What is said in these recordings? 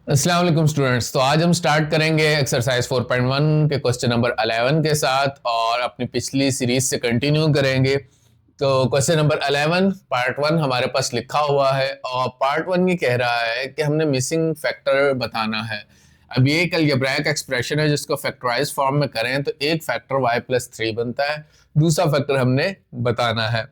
अस्सलाम वालेकुम स्टूडेंट्स। तो आज हम स्टार्ट करेंगे एक्सरसाइज 4.1 के क्वेश्चन नंबर 11 के साथ और अपनी पिछली सीरीज से कंटिन्यू करेंगे। तो क्वेश्चन नंबर 11 पार्ट 1 हमारे पास लिखा हुआ है और पार्ट 1 ये कह रहा है कि हमने मिसिंग फैक्टर बताना है। अब ये एक अलजेब्राइक एक्सप्रेशन है जिसको फैक्टराइज फॉर्म में करें तो एक फैक्टर y+3 बनता है, दूसरा फैक्टर हमने बताना है।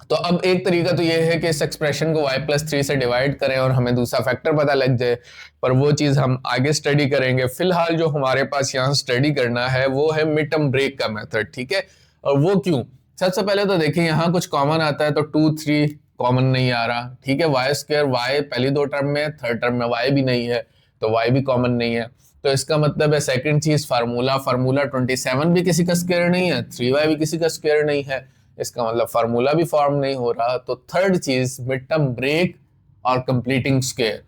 तो अब एक तरीका तो ये है कि इस एक्सप्रेशन को y+3 से डिवाइड करें और हमें दूसरा फैक्टर पता लग जाए, पर वो चीज हम आगे स्टडी करेंगे। फिलहाल जो हमारे पास यहाँ स्टडी करना है वो है मिड टर्म ब्रेक का मेथड, ठीक है। और वो क्यों? सबसे पहले तो देखिए यहाँ कुछ कॉमन आता है तो 2 3 कॉमन नहीं आ रहा, ठीक है। y² y पहली दो टर्म में, थर्ड टर्म में y भी नहीं है तो y भी कॉमन नहीं है। तो इसका मतलब है सेकंड चीज फार्मूला 27 भी किसी का स्क्वायर नहीं है, 3y भी किसी का स्क्वायर नहीं है, इसका मतलब फार्मूला भी फॉर्म नहीं हो रहा। तो थर्ड चीज मिड टर्म ब्रेक और कंप्लीटिंग स्क्वायर,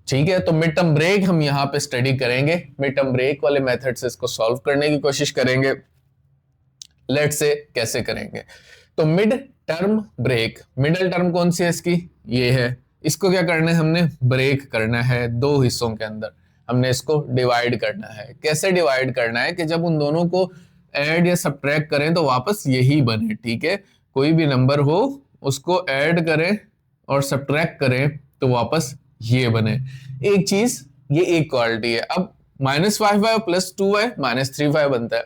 ठीक है। तो मिड टर्म ब्रेक हम यहाँ पे स्टडी करेंगे, मिड टर्म ब्रेक वाले मेथड से इसको सॉल्व करने की कोशिश करेंगे। लेट्स से कैसे करेंगे। तो mid term break, middle term कौन सी है इसकी? ये है। इसको क्या करना है, हमने ब्रेक करना है दो हिस्सों के अंदर, हमने इसको डिवाइड करना है। कैसे डिवाइड करना है कि जब उन दोनों को ऐड या सब्ट्रैक्ट करें तो वापस यही बने, ठीक है। कोई भी नंबर हो उसको ऐड करें और सब्ट्रैक्ट करें तो वापस ये बने। एक चीज, ये एक क्वालिटी है। अब -5y + 2y -3y बनता है,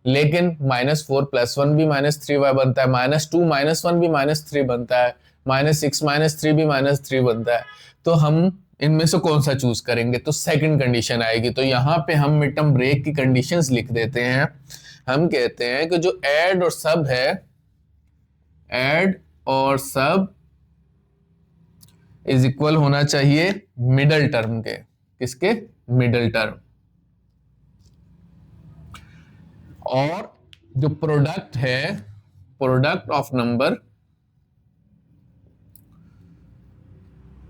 लेकिन -4 + 1 भी -3y बनता है, -2 -1 भी -3 बनता है, -6 -3 भी -3 बनता है। तो हम इनमें से कौन सा चूज करेंगे? तो सेकंड कंडीशन आएगी। तो यहाँ पे हम मिड टर्म ब्रेक की कंडीशंस लिख देते हैं। हम कहते हैं कि जो ऐड और सब है, ऐड और सब इज इक्वल होना चाहिए मिडल टर्म के। किसके? Middle term. और जो प्रोडक्ट है, प्रोडक्ट ऑफ नंबर,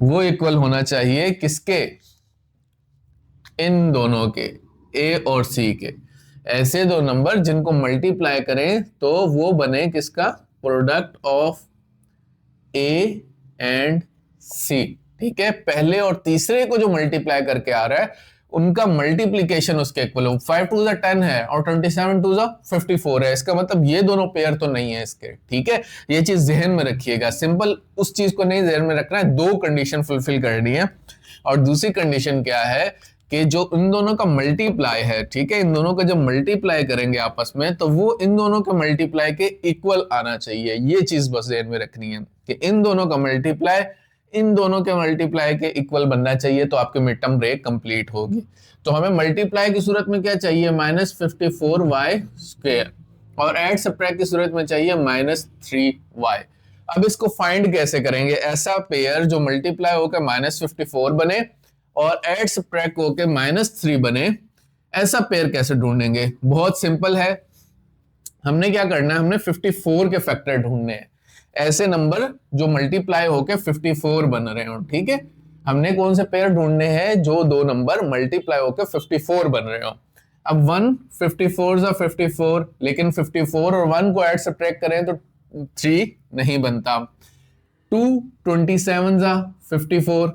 वो इक्वल होना चाहिए किसके? इन दोनों के, ए और सी के। ऐसे दो नंबर जिनको मल्टीप्लाई करें तो वो बने किसका? प्रोडक्ट ऑफ ए एंड सी, ठीक है। पहले और तीसरे को जो मल्टीप्लाई करके आ रहा है उनका मल्टीप्लीकेशन उसके इक्वल हो। 5 2 10 है और 27 2 54 है। इसका मतलब ये दोनों पेयर तो नहीं है इसके, ठीक है। ये चीज जहन में रखिएगा। सिंपल उस चीज को नहीं जहन में रखना है, दो कंडीशन फुलफिल करनी है। और दूसरी कंडीशन क्या है कि जो इन दोनों का मल्टीप्लाई है, ठीक है, इन दोनों का जब मल्टीप्लाई करेंगे आपस में तो वो इन दोनों के मल्टीप्लाई के इक्वल आना चाहिए। ये चीज बस ध्यान में रखनी है कि इन दोनों का मल्टीप्लाई इन दोनों के मल्टीप्लाई के इक्वल बनना चाहिए, तो आपके मिड टर्म ब्रेक कंप्लीट होगी। तो हमें मल्टीप्लाई की सूरत में क्या चाहिए? -54y², और ऐड सब्ट्रैक्ट की सूरत में चाहिए -3y। अब इसको फाइंड कैसे करेंगे? ऐसा पेयर जो मल्टीप्लाई होकर -54 बने और ऐड सब्ट्रैक्ट होकर -3 बने, ऐसा पेयर कैसे ढूंढेंगे? बहुत सिंपल है। हमने क्या करना है, हमने 54 के फैक्टर ढूंढने हैं। ऐसे नंबर जो मल्टीप्लाई होके 54 बन रहे हो, ठीक है। हमने कौन से पेयर ढूंढने हैं? जो दो नंबर मल्टीप्लाई होके 54 बन रहे हो। अब 1 54 जा 54, लेकिन 54 और 1 को ऐड सब्ट्रैक्ट करें तो 3 नहीं बनता। 2 27 जा 54,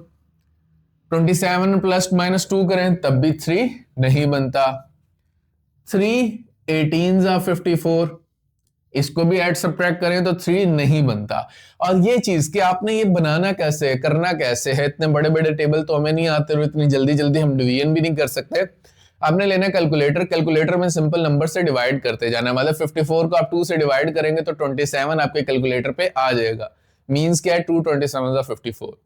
27 ± 2 करें तब भी 3 नहीं बनता। 3 18 जा 54, इसको भी ऐड सब्ट्रैक्ट करें तो 3 नहीं बनता। और ये चीज कि आपने ये बनाना कैसे है, करना कैसे है? इतने बड़े बड़े टेबल तो हमें नहीं आते और इतनी जल्दी जल्दी हम डिवीजन भी नहीं कर सकते। आपने लेना कैलकुलेटर, कैलकुलेटर में सिंपल नंबर से डिवाइड करते जाना। मतलब 54 को आप 2 से डिवाइड करेंगे तो 27 आपके कैलकुलेटर पे आ जाएगा। मींस क्या है? 2 27 जा 54।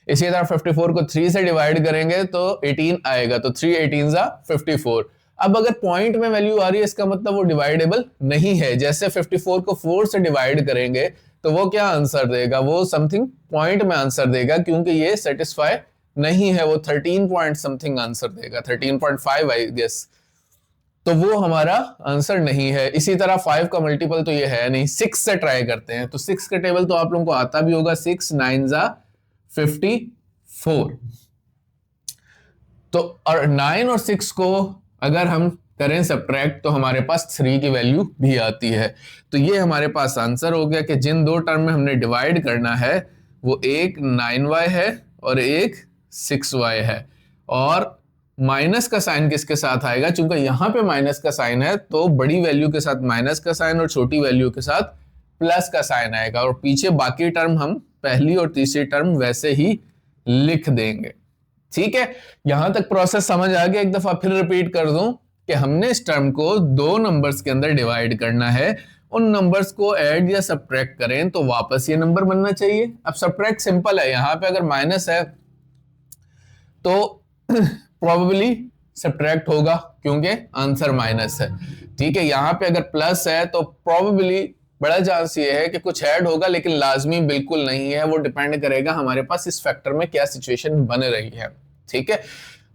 इसी तरह 54 को 3 से डिवाइड करेंगे तो 18 आएगा, तो 3 18 जा 54। अब अगर पॉइंट में वैल्यू आ रही है इसका मतलब वो डिवाइडेबल नहीं है। जैसे 54 को 4 से डिवाइड करेंगे तो वो क्या आंसर देगा? वो समथिंग पॉइंट में आंसर देगा, क्योंकि ये सेटिस्फाई नहीं है। वो 13 पॉइंट समथिंग आंसर देगा, 13.5 आई गेस। तो वो हमारा आंसर नहीं है। इसी तरह 5 का मल्टीपल तो ये है नहीं। 6 से ट्राई करते हैं। तो 6 का टेबल तो आप लोगों को आता भी होगा। 6 9 जा 54। तो और 9 और 6 को अगर हम करें सब्ट्रैक्ट तो हमारे पास 3 की वैल्यू भी आती है। तो ये हमारे पास आंसर हो गया कि जिन दो टर्म में हमने डिवाइड करना है वो एक 9y है और एक 6y है। और माइनस का साइन किसके साथ आएगा? चूंकि यहां पे माइनस का साइन है तो बड़ी वैल्यू के साथ माइनस का साइन और छोटी वैल्यू के साथ प्लस का साइन आएगा, और पीछे बाकी टर्म हम पहली और तीसरी टर्म वैसे ही लिख देंगे। ठीक है, यहां तक प्रोसेस समझ आ गया? एक दफा फिर रिपीट कर दूं कि हमने इस टर्म को दो नंबर्स के अंदर डिवाइड करना है, उन नंबर्स को ऐड या सब्ट्रैक्ट करें तो वापस ये नंबर बनना चाहिए। अब सब्ट्रैक्ट सिंपल है, यहां पे अगर माइनस है तो प्रोबेबली सब्ट्रैक्ट होगा क्योंकि आंसर माइनस है। ठीक है, यहां पे अगर प्लस है तो प्रोबेबली बड़ा चांस ये है कि कुछ ऐड होगा, लेकिन लाजमी बिल्कुल नहीं है, वो डिपेंड करेगा हमारे पास इस फैक्टर में क्या सिचुएशन बन रही है। ठीक है,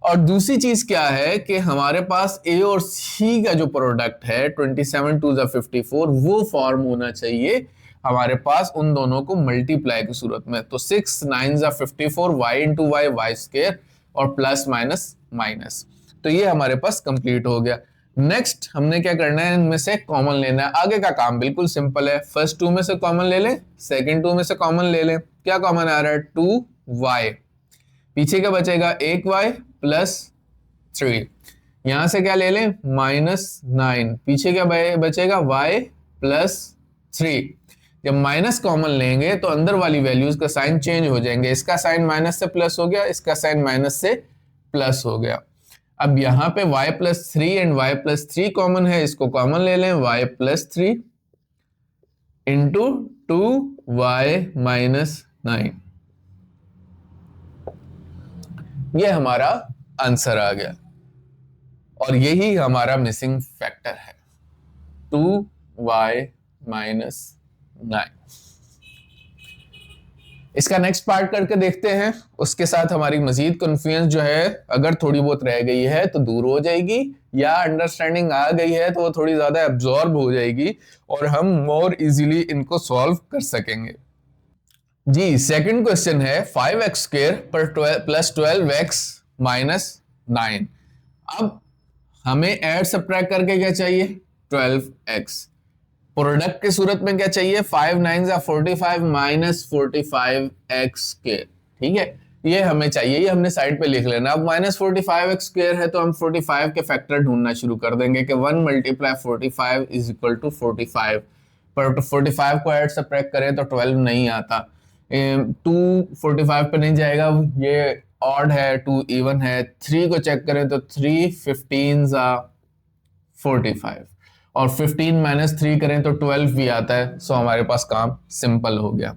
और दूसरी चीज क्या है कि हमारे पास ए और सी का जो प्रोडक्ट है 27 2 54 वो फॉर्म होना चाहिए हमारे पास उन दोनों को मल्टीप्लाई की सूरत में। तो 6 9 54 y into Y Y square और प्लस माइनस माइनस, तो ये हमारे पास कंप्लीट हो गया। नेक्स्ट हमने क्या करना है, इनमें से कॉमन लेना है। आगे का काम बिल्कुल सिंपल है, फर्स्ट 2 में से कॉमन ले लें, सेकंड 2 में से कॉमन ले लें। क्या कॉमन आ रहा है? 2y, पीछे क्या बचेगा? 1y plus 3। यहां से क्या ले लें? -9, पीछे क्या बचेगा? y plus 3। जब माइनस कॉमन लेंगे तो अंदर वाली वैल्यूज का साइन चेंज हो जाएंगे, इसका साइन माइनस से प्लस हो गया, इसका साइन माइनस से प्लस हो गया। अब यहां पे y plus 3 and y plus 3 common है, इसको कॉमन ले लें, y plus 3 into 2y minus 9, ये हमारा आंसर आ गया और यही हमारा मिसिंग फैक्टर है 2y माइनस 9। इसका नेक्स्ट पार्ट करके देखते हैं, उसके साथ हमारी मजीद कन्फ्यूजन जो है अगर थोड़ी बहुत रह गई है तो दूर हो जाएगी, या अंडरस्टैंडिंग आ गई है तो वो थोड़ी ज्यादा एब्जॉर्ब हो जाएगी और हम मोर इजीली इनको सॉल्व कर सकेंगे। जी, सेकंड क्वेश्चन है 5x स्क्वायर पर प्लस 12x माइनस 9। अब हमें ऐड सब्ट्रैक्ट करके क्या चाहिए? 12x। प्रोडक्ट की सूरत में क्या चाहिए? 5 9 45 माइनस 45x स्क्वायर। ठीक है, ये हमें चाहिए, ये हमने साइड पे लिख लेना। अब माइनस 45x स्क्वायर है तो हम 45 के फैक्टर ढूंढना शुरू कर देंगे कि 1 मल्टीप्लाई 45 इज इक्वल टू 45, पर 45 को ऐड सब्ट्रैक्ट करें तो 12 नहीं आता, 2 45 पे नहीं जाएगा, ये ऑड है, 2 इवन है। 3 को चेक करें तो 3 15 45 और 15 माइनस 3 करें तो 12 भी आता है। सो हमारे पास काम सिंपल हो गया।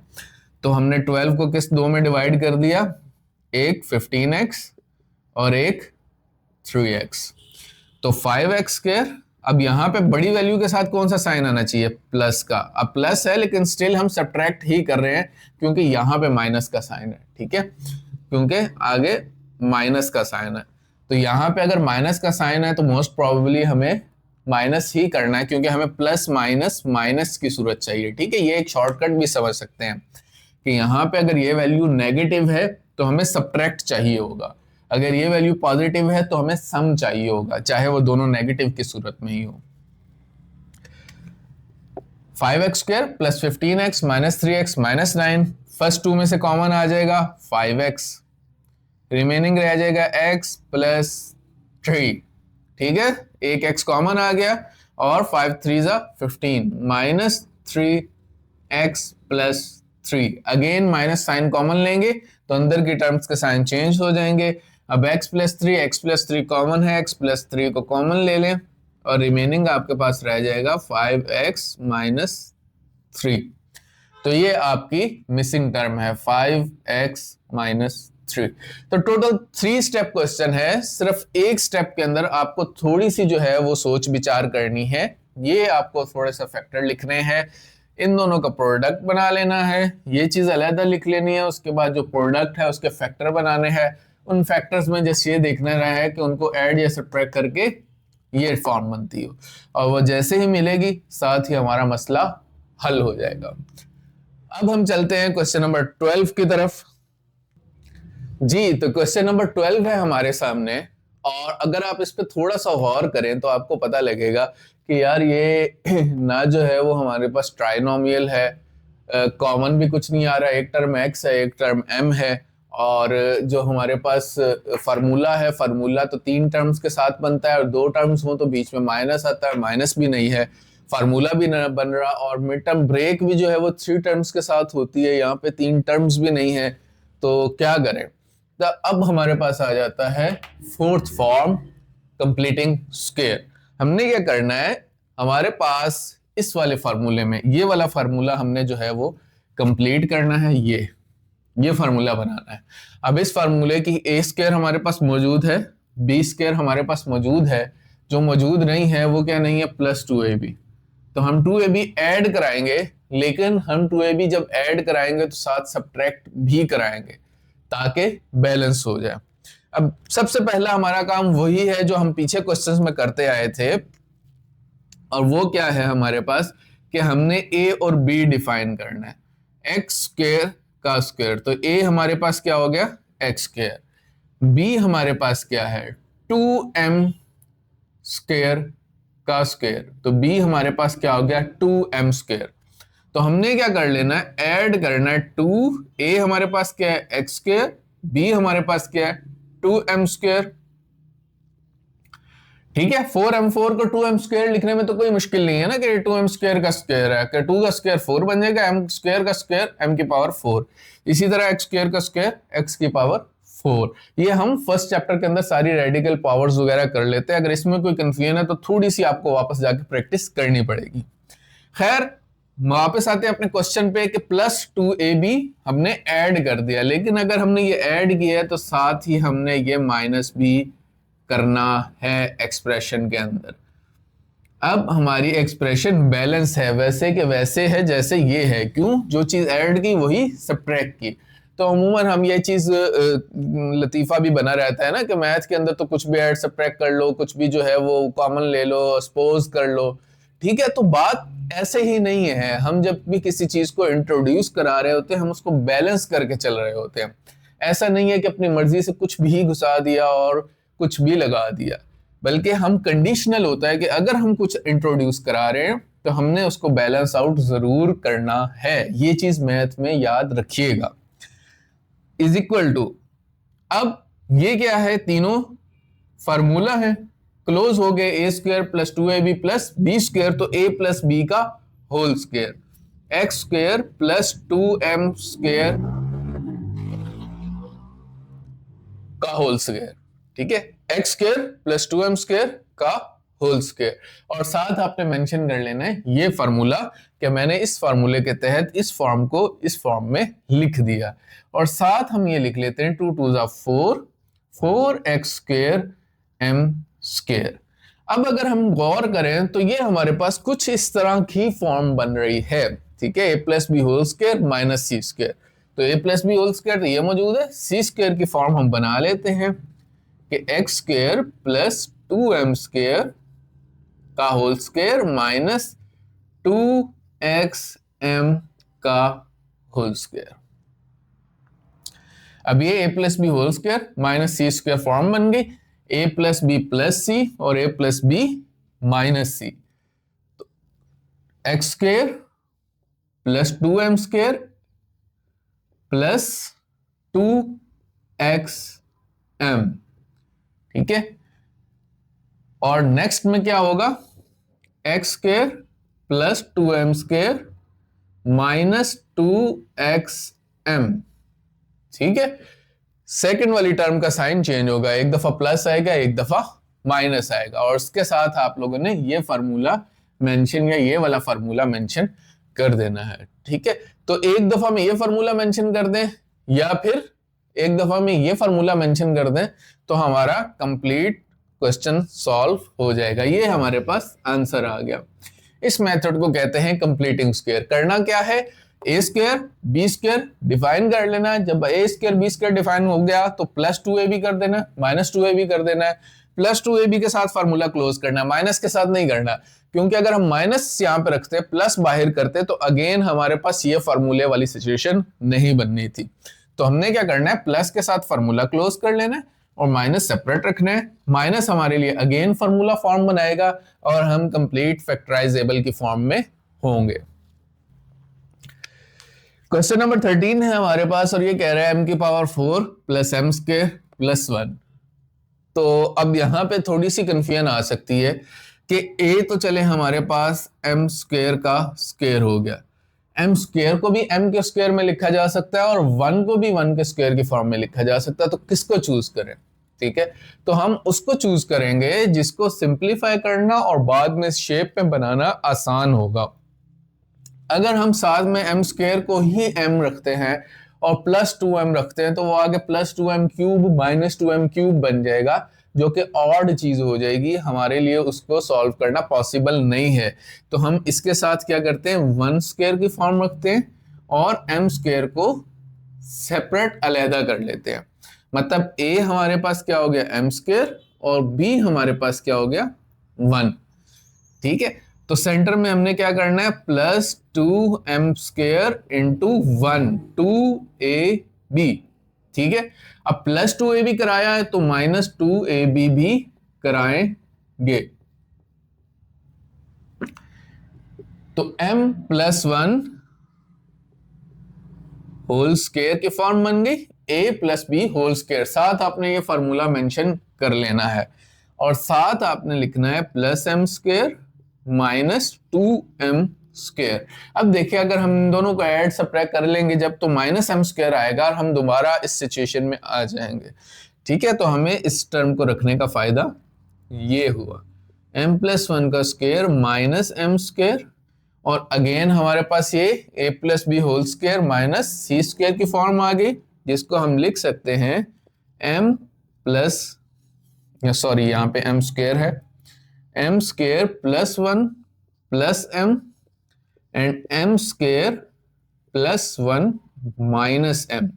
तो हमने 12 को किस दो में डिवाइड कर दिया, एक 15x और एक 3x, तो 5x स्क्वायर। अब यहां पे बड़ी वैल्यू के साथ कौन सा साइन आना चाहिए? प्लस का। अब प्लस है लेकिन स्टिल हम सब्ट्रैक्ट ही कर रहे हैं क्योंकि यहां पे माइनस का साइन है। ठीक है, क्योंकि आगे माइनस का साइन है, तो यहां पे अगर माइनस का साइन है तो मोस्ट प्रोबेबली हमें माइनस ही करना है क्योंकि हमें प्लस माइनस माइनस की सूरत चाहिए। ठीक है, ये एक शॉर्टकट भी समझ सकते हैं कि यहां पे अगर ये वैल्यू नेगेटिव है तो हमें सब्ट्रैक्ट चाहिए होगा, अगर ये वैल्यू पॉजिटिव है तो हमें सम चाहिए होगा, चाहे वो दोनों नेगेटिव की सूरत में ही हो। 5x square plus 15x minus 3x minus 9, first 2 में से कॉमन आ जाएगा 5x, रिमेनिंग रह जाएगा x प्लस 3। ठीक है, एक x कॉमन आ गया और 5 3 15 minus 3x plus 3, again minus sign common लेंगे तो अंदर की टर्म्स के साइन चेंज हो जाएंगे। अब x प्लस 3 कॉमन है, x प्लस 3 को कॉमन ले लें और रिमेनिंग आपके पास रह जाएगा 5x माइनस 3। तो ये आपकी मिसिंग टर्म है 5x माइनस 3। तो टोटल 3 स्टेप क्वेश्चन है, सिर्फ एक स्टेप के अंदर आपको थोड़ी सी जो है वो सोच विचार करनी है। ये आपको थोड़े सा फैक्टर लिखने हैं, इन दोनों का प्रोडक्ट बना लेना है, ये चीज अलग लिख लेनी है, उसके बाद जो प्रोडक्ट है उसके फैक्टर बनाने हैं। उन फैक्टर्स में जैसे ये देखना रहा है कि उनको ऐड या सब्ट्रैक्ट करके ये फॉर्म बनती हो, और वो जैसे ही मिलेगी साथ ही हमारा मसला हल हो जाएगा। अब हम चलते हैं क्वेश्चन नंबर 12 की तरफ। जी, तो क्वेश्चन नंबर 12 है हमारे सामने, और अगर आप इस पे थोड़ा सा गौर करें तो आपको पता लगेगा कि यार ये ना जो है वो हमारे पास ट्राइनोमियल है, कॉमन भी कुछ नहीं आ रहा, एक टर्म x है एक टर्म m है, और जो हमारे पास फार्मूला है, फार्मूला तो 3 टर्म्स के साथ बनता है और 2 टर्म्स हो तो बीच में माइनस आता है, माइनस भी नहीं है, फार्मूला भी न बन रहा, और मिड टर्म ब्रेक भी जो है वो 3 टर्म्स के साथ होती है, यहाँ पे 3 टर्म्स भी नहीं है, तो क्या करें। तो अब हमारे पास आ जाता है फोर्थ फॉर्म, कंप्लीटिंग स्क्वायर। हमने क्या करना है, हमारे पास इस वाले फार्मूले में ये वाला फार्मूला हमने जो है वो कंप्लीट करना है, ये फार्मूला बनाना है। अब इस फार्मूले की ए स्क्वायर हमारे पास मौजूद है, बी स्क्वायर हमारे पास मौजूद है, जो मौजूद नहीं है वो क्या नहीं है, प्लस 2ab। तो हम 2ab ऐड कराएंगे, लेकिन हम 2ab जब ऐड कराएंगे तो साथ सब्ट्रैक्ट भी कराएंगे ताकि बैलेंस हो जाए। अब सबसे पहला हमारा काम वही है जो हम पीछे क्वेश्चंस में करते आए थे, और वो क्या है हमारे पास कि हमने a और b डिफाइन करना है, एक्स स्क्वायर का स्क्वायर, तो a हमारे पास क्या हो गया, एक्स स्क्वायर, b हमारे पास क्या है, 2m स्क्वायर का स्क्वायर, तो b हमारे पास क्या हो गया, 2m स्क्वायर। तो हमने क्या कर लेना है, ऐड करना है 2a हमारे पास क्या है, एक्स स्क्वायर, b हमारे पास क्या है, 2m स्क्वायर। ठीक है, 4m4 को 2m स्क्वायर लिखने में तो कोई मुश्किल नहीं है ना, कि 2m स्क्वायर का स्क्वायर है, कि 2 का स्क्वायर 4 बन जाएगा, m स्क्वायर का स्क्वायर m की पावर 4, इसी तरह x स्क्वायर का स्क्वायर x की पावर 4। ये हम फर्स्ट चैप्टर के अंदर सारी रेडिकल पावर्स वगैरह कर लेते हैं, अगर इसमें कोई कंफ्यूजन है तो थोड़ी सी आपको वापस जाके प्रैक्टिस करनी पड़ेगी। खैर, वापस आते हैं अपने क्वेश्चन पे कि प्लस 2ab हमने ऐड कर दिया, लेकिन अगर हमने ये ऐड किया है तो साथ ही हमने ये माइनस भी करना है एक्सप्रेशन के अंदर। अब हमारी एक्सप्रेशन बैलेंस है, वैसे के वैसे है जैसे ये है, क्यों, जो चीज ऐड की वही सब्ट्रैक्ट की। तो अमूमन हम ये चीज लतीफा भी बना रहता है ना कि मैथ के अंदर तो कुछ भी ऐड सब्ट्रैक्ट कर लो, कुछ भी जो है वो कॉमन ले लो, सपोज कर लो। ठीक है, तो बात ऐसे ही नहीं है, हम जब भी किसी चीज को इंट्रोड्यूस करा रहे होते हैं हम उसको बैलेंस करके चल रहे होते हैं। ऐसा नहीं है कि अपनी मर्जी से कुछ भी घुसा दिया और कुछ भी लगा दिया, बल्कि हम कंडीशनल होता है कि अगर हम कुछ इंट्रोड्यूस करा रहे हैं तो हमने उसको बैलेंस आउट जरूर करना है, ये चीज मैथ में याद रखिएगा। इज इक्वल टू, अब ये क्या है, तीनों फार्मूला है, क्लोज हो गए, A square plus 2ab plus B square, तो a प्लस बी का whole square, X square plus 2m square का होल स्क्वायर। ठीक है, X square plus 2m square का होल स्क्वायर, और साथ आपने मेंशन कर लेना है ये फार्मूला, कि मैंने इस फार्मूले के तहत इस फॉर्म को इस फॉर्म में लिख दिया, और साथ हम ये लिख लेते हैं 2 2 4, 4x स्क्वायर m स्क्वायर। अब अगर हम गौर करें तो ये हमारे पास कुछ इस तरह की फॉर्म बन रही है। ठीक है, a plus B whole square minus C square, तो a plus B whole square तो ये मौजूद है, सी स्क्वायर की फॉर्म हम बना लेते हैं कि X square plus 2m square का होल स्क्वायर माइनस 2xm का होल स्क्वायर। अब ये a plus B whole square minus C square form बन गई, a plus B plus C और a plus B minus C, तो X square plus 2m square plus 2xm। ठीक है, और नेक्स्ट में क्या होगा, X square plus 2m square minus 2xm। ठीक है, सेकंड वाली टर्म का साइन चेंज होगा, एक दफा प्लस आएगा एक दफा माइनस आएगा, और उसके साथ आप लोगों ने ये फार्मूला मेंशन या ये वाला फार्मूला मेंशन कर देना है। ठीक है, तो एक दफा में ये फार्मूला मेंशन कर दें या फिर एक दफा में ये फार्मूला मेंशन कर दें तो हमारा कंप्लीट क्वेश्चन सॉल्व हो जाएगा। ये हमारे पास आंसर आ गया। इस मेथड को कहते हैं कंप्लीटिंग स्क्वायर। करना क्या है, ए स्क्वायर बी स्क्वायर डिफाइन कर लेना। जब ए स्क्वायर बी स्क्वायर डिफाइन हो गया तो प्लस 2ab कर देना, माइनस 2ab कर देना है, प्लस 2ab के साथ फार्मूला क्लोज करना है, माइनस के साथ नहीं करना, क्योंकि अगर हम माइनस यहां पे रखते प्लस बाहर करते तो अगेन हमारे पास ये फार्मूले वाली सिचुएशन नहीं बननी थी। तो हमने क्या करना है, प्लस के साथ फार्मूला क्लोज कर लेना है और माइनस सेपरेट रखना है। माइनस हमारे लिए अगेन फार्मूला फॉर्म बनाएगा और हम कंप्लीट फैक्टराइजेबल की फॉर्म में होंगे। क्वेश्चन नंबर 13 है हमारे पास और ये कह रहा है m की power 4 plus M square plus 1। तो अब यहां पे थोड़ी सी कंफ्यूजन आ सकती है कि a तो चले हमारे पास m स्क्वायर का स्क्वायर हो गया, m स्क्वायर को भी m के स्क्वायर में लिखा जा सकता है और 1 को भी 1 के स्क्वायर की फॉर्म में लिखा जा सकता है, तो किसको चूज करें? ठीक है, तो हम उसको चूज करेंगे जिसको सिंप्लीफाई करना और बाद में शेप में बनाना आसान होगा। अगर हम साथ में m स्क्वायर को ही m रखते हैं और प्लस 2m रखते हैं तो वो आगे plus 2m cube minus 2m cube बन जाएगा, जो कि ऑड चीज हो जाएगी, हमारे लिए उसको सॉल्व करना पॉसिबल नहीं है। तो हम इसके साथ क्या करते हैं, 1 स्क्वायर की फॉर्म रखते हैं और m स्क्वायर को सेपरेट अलहदा कर लेते हैं। मतलब a हमारे पास क्या हो गया m स्क्वायर और b हमारे पास क्या हो गया 1। ठीक है, तो सेंटर में हमने क्या करना है, plus 2m square into 1 2ab। ठीक है, अब प्लस 2ab कराया है तो माइनस 2ab भी कराएंगे। तो m प्लस 1 होल स्क्वायर की फॉर्म बन गई, a plus B whole square. साथ आपने ये फॉर्मूला मेंशन कर लेना है और साथ आपने लिखना है plus m square minus 2m square. अब देखिए अगर हम इन दोनों को ऐड सब्ट्रैक्ट कर लेंगे जब, तो माइनस m स्क्वायर आएगा और हम दोबारा इस सिचुएशन में आ जाएंगे। ठीक है, तो हमें इस टर्म को रखने का फायदा ये हुआ, m प्लस 1 का स्क्वायर माइनस m स्क्वायर और अगेन हमारे पास ये a plus B whole square minus C square की फॉर्म आ गई, जिसको हम लिख सकते हैं m प्लस, सॉरी यहाँ पे m स्क्वायर है, m square plus 1 plus m and m square plus 1 minus m।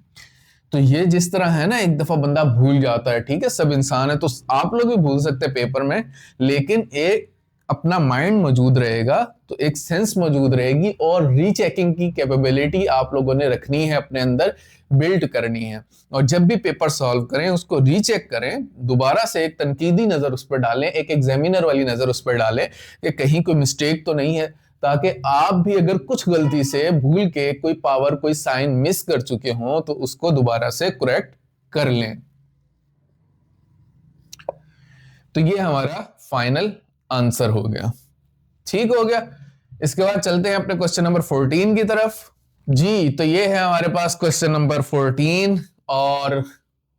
तो ये जिस तरह है ना, एक दफा बंदा भूल जाता है, ठीक है, सब इंसान है, तो आप लोग भी भूल सकते हैं पेपर में, लेकिन एक अपना माइंड मौजूद रहेगा तो एक सेंस मौजूद रहेगी और रीचेकिंग की कैपेबिलिटी आप लोगों ने रखनी है, अपने अंदर बिल्ड करनी है। और जब भी पेपर सॉल्व करें उसको रीचेक करें, दोबारा से एक तनकीदी नजर उस पर डालें, एक एग्जामिनर वाली नजर उस पर डालें कि कहीं कोई मिस्टेक तो नहीं है, ताकि आप भी अगर कुछ गलती से भूल के कोई पावर कोई साइन मिस कर चुके हों तो उसको दोबारा से करेक्ट कर लें। तो ये हमारा फाइनल आंसर हो गया, ठीक हो गया। इसके बाद चलते हैं अपने क्वेश्चन नंबर 14 की तरफ। जी, तो ये है हमारे पास क्वेश्चन नंबर 14 और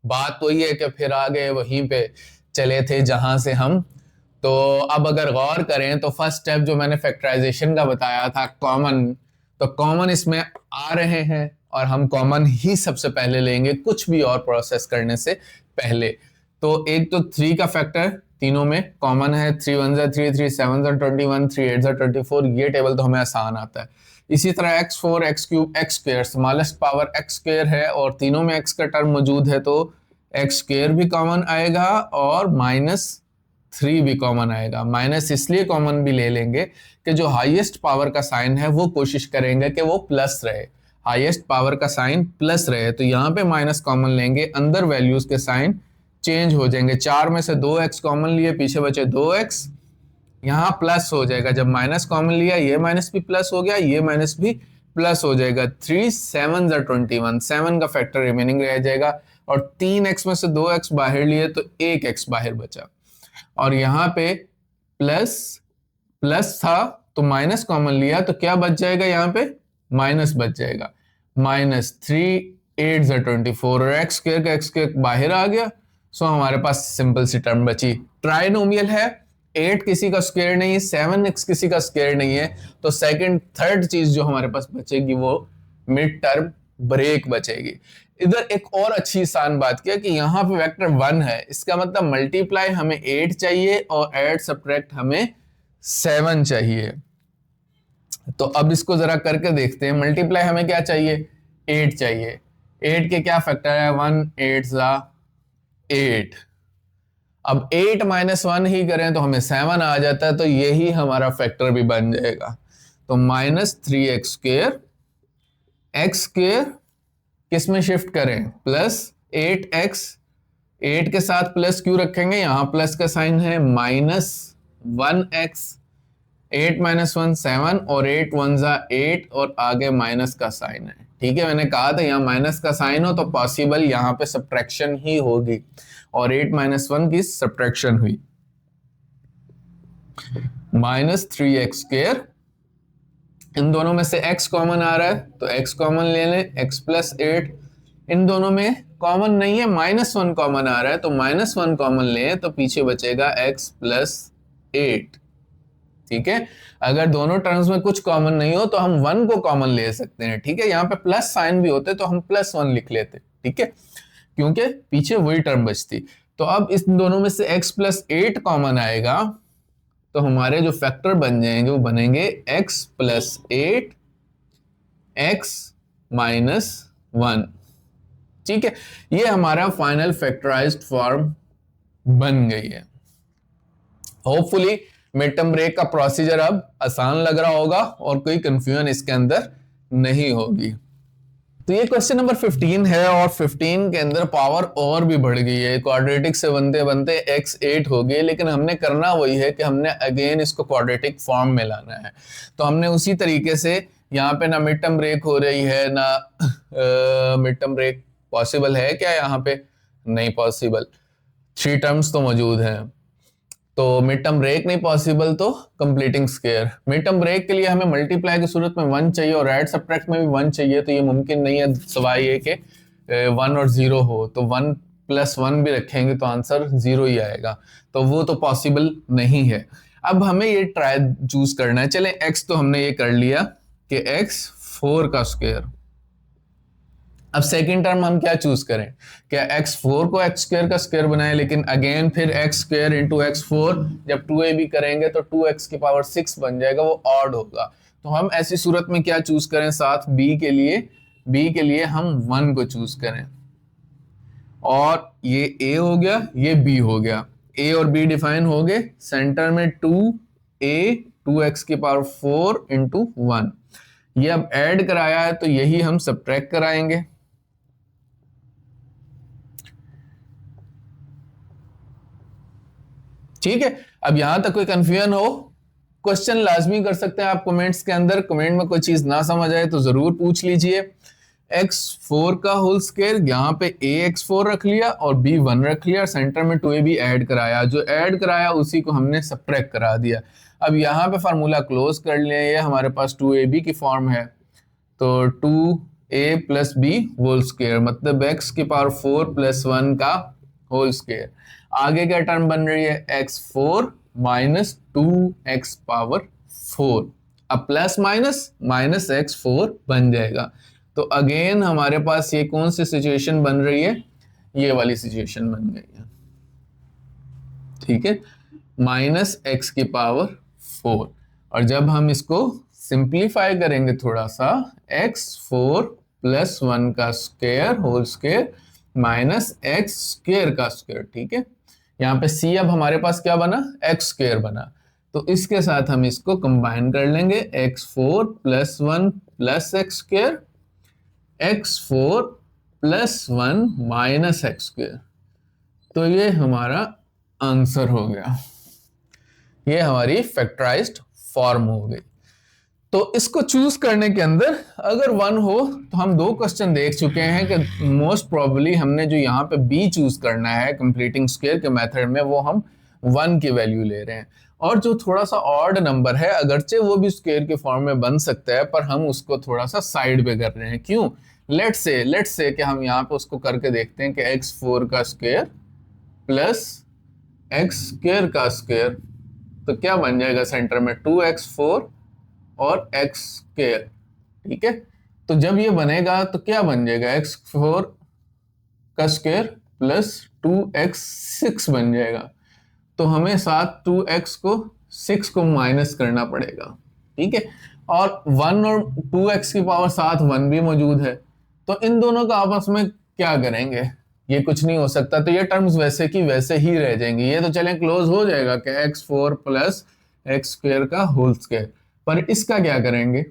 बात तो ये है कि फिर आगे वहीं पे चले थे जहां से हम। तो अब अगर गौर करें तो फर्स्ट स्टेप जो मैंने फैक्टराइजेशन का बताया था कॉमन, तो कॉमन इसमें आ रहे हैं और हम कॉमन ही सबसे पहले लेंगे कुछ भी और प्रोसेस करने से पहले। तो एक तो 3 का फैक्टर तीनों में कॉमन है, 3 1 3 3 7 21 3 8 24, ये टेबल तो हमें आसान आता है। इसी तरह x4 x cube x square smallest power x square है और तीनों में x का टर्म मौजूद है, तो x स्क्वायर भी कॉमन आएगा और -3 भी कॉमन आएगा। माइनस इसलिए कॉमन भी ले लेंगे कि जो हाईएस्ट पावर का साइन है वो कोशिश करेंगे कि वो प्लस रहे, हाईएस्ट पावर का साइन प्लस रहे, तो यहाँ पे माइनस कॉमन लेंगे, अंदर वैल्यूज के साइन चेंज हो जाएंगे। 4 में से 2x कॉमन लिए, पीछे बचे 2x, यहाँ प्लस हो जाएगा। जब माइनस कॉमन लिया ये माइनस भी प्लस हो गया, ये माइनस भी प्लस हो जाएगा। 3 7 21, 7 का फैक्टर रिमेनिंग रह जाएगा और 3x में से 2x बाहर लिए तो 1x बाहर बचा और यहाँ पे प्लस था तो माइनस कॉमन लिया तो क्या बच जाएगा, यहाँ पे माइनस बच जाएगा। -3 8 24 और x स्क्वायर का x स्क्वायर बाहर आ गया। सो हमारे पास सिंपल सी टर्म बची, ट्राइनोमियल है, 8 किसी का स्क्वायर नहीं है, 7x किसी का स्क्वायर नहीं है, तो सेकंड थर्ड चीज जो हमारे पास बचेगी वो मिड टर्म ब्रेक बचेगी। इधर एक और अच्छी आसान बात किया कि यहाँ पे वेक्टर 1 है, इसका मतलब मल्टीप्लाई हमें 8 चाहिए और ऐड सब्ट्रैक्ट हमें 7 चाहिए। तो अब इसको जरा करके देखते हैं। मल्टीप्लाई हमें क्या चाहिए, 8 चाहिए। 8 के क्या फैक्टर है, 1 8 8। अब 8 -1 ही करें तो हमें 7 आ जाता है, तो यही हमारा फैक्टर भी बन जाएगा। तो -3x स्क्वायर, x स्क्वायर किस में शिफ्ट करें, +8x, 8 के साथ प्लस क्यों रखेंगे, यहां प्लस का साइन है, -1x, 8 - 1 7 और 8 1 8 और आगे माइनस का साइन है। ठीक है, मैंने कहा था यहाँ माइनस का साइन हो तो पॉसिबल यहाँ पे सब्ट्रैक्शन ही होगी, और 8 माइनस 1 की सब्ट्रैक्शन हुई। -3x², इन दोनों में से x कॉमन आ रहा है तो x कॉमन ले लें, x प्लस 8। इन दोनों में कॉमन नहीं है, -1 कॉमन आ रहा है तो -1 कॉमन लें तो पीछे बचेगा x प्लस 8। ठीक है, अगर दोनों टर्म्स में कुछ कॉमन नहीं हो तो हम 1 को कॉमन ले सकते हैं। ठीक है, यहाँ पे प्लस साइन भी होते तो हम +1 लिख लेते। ठीक है, क्योंकि पीछे वही टर्म बचती। तो अब इस दोनों में से x प्लस 8 कॉमन आएगा तो हमारे जो फैक्टर बन जाएंगे वो बनेंगे x प्लस 8 x माइनस 1। ठीक है, ये हमारा फाइनल फैक्टराइज्ड फॉर्म बन गई है। होपफुली मिड टर्म ब्रेक का प्रोसीजर अब आसान लग रहा होगा और कोई कंफ्यूजन इसके अंदर नहीं होगी। तो ये क्वेश्चन नंबर 15 है और 15 के अंदर पावर और भी बढ़ गई है। क्वाड्रेटिक से बनते बनते x 8 हो गए, लेकिन हमने करना वही है कि हमने अगेन इसको क्वाड्रेटिक फॉर्म में लाना है। तो हमने उसी तरीके से यहाँ पे ना मिड टर्म ब्रेक हो रही है ना मिड टर्म ब्रेक पॉसिबल है क्या, यहाँ पे नहीं पॉसिबल, 3 टर्म्स तो मौजूद हैं। तो मिड टर्म ब्रेक नहीं पॉसिबल तो completing square. Mid term break के लिए हमें मल्टीप्लाई की सूरत में 1 चाहिए और ऐड सब्ट्रैक्ट में भी 1 चाहिए, तो ये मुमकिन नहीं है सवाल ये कि 1 और 0 हो। तो 1 + 1 भी रखेंगे तो आंसर 0 ही आएगा, तो वो तो पॉसिबल नहीं है। अब हमें ये ट्राई चूज करना है। चले x तो हमने ये कर लिया कि x 4 का स्क्वायर। अब सेकंड टर्म हम क्या चूज करें, क्या x4 को x² का स्क्वायर बनाएं, लेकिन अगेन फिर x² इंटू x4 जब 2ab करेंगे तो 2x की पावर 6 बन जाएगा, वो ऑड होगा। तो हम ऐसी सूरत में क्या चूज करें साथ b के लिए हम 1 को चूज करें, और ये a हो गया ये b हो गया। a और b डिफाइन हो गए, सेंटर में 2a 2x की पावर 4 इंटू 1। ये अब ऐड कराया है तो यही हम सब्ट्रैक्ट कराएंगे। ठीक है, अब यहां तक कोई कंफ्यूजन हो, क्वेश्चन लाजमी कर सकते हैं आप कमेंट्स के अंदर। कमेंट में कोई चीज ना समझ आए तो जरूर पूछ लीजिए। x4 का होल स्क्वायर, यहाँ पे a x4 रख लिया और b 1 रख लिया, सेंटर में 2ab ऐड कराया, जो ऐड कराया उसी को हमने सब्ट्रैक्ट करा दिया। अब यहाँ पे फार्मूला क्लोज कर लिया, ये हमारे पास 2ab की फॉर्म है, तो 2a plus b whole square मतलब x की पावर 4 + 1 का होल स्क्वायर। आगे क्या टर्म बन रही है, x4 माइनस 2x पावर 4। अब प्लस माइनस x4 बन जाएगा। तो अगेन हमारे पास ये कौन सी सिचुएशन बन रही है, ये वाली सिचुएशन बन गई है। ठीक है, -x की पावर 4, और जब हम इसको सिंप्लीफाई करेंगे थोड़ा सा, x4 + 1 का square whole square minus x² का स्क्वायर। ठीक है, यहाँ पे c अब हमारे पास क्या बना, x² बना, तो इसके साथ हम इसको कंबाइन कर लेंगे, x4 + 1 + x², x4 + 1 minus x²। तो ये हमारा आंसर हो गया, ये हमारी फैक्टराइज्ड फॉर्म हो गई। तो इसको चूज करने के अंदर अगर 1 हो तो हम 2 क्वेश्चन देख चुके हैं कि मोस्ट प्रोबेबली हमने जो यहाँ पे b चूज करना है कंप्लीटिंग स्क्वायर के मेथड में, वो हम 1 की वैल्यू ले रहे हैं। और जो थोड़ा सा ऑड नंबर है, अगरचे वो भी स्क्वायर के फॉर्म में बन सकता है, पर हम उसको थोड़ा सा साइड पे कर रहे हैं। क्यों, लेट्स से कि हम यहाँ पे उसको करके देखते हैं कि x4 का स्क्वायर प्लस x² का स्क्वायर, तो क्या बन जाएगा, सेंटर में 2x4 और x²। ठीक है, तो जब ये बनेगा तो क्या बन जाएगा, x4 का स्क्वायर प्लस 2x6 बन जाएगा। तो हमें साथ 2x को 6 को माइनस करना पड़ेगा। ठीक है, और 1 और 2x की पावर साथ 1 भी मौजूद है, तो इन दोनों का आपस में क्या करेंगे, ये कुछ नहीं हो सकता, तो ये टर्म्स वैसे की वैसे ही रह जाएंगी। ये तो चलें क्लोज हो जाएगा कि x4 + x² का होल स्क्वायर, पर इसका क्या करेंगे।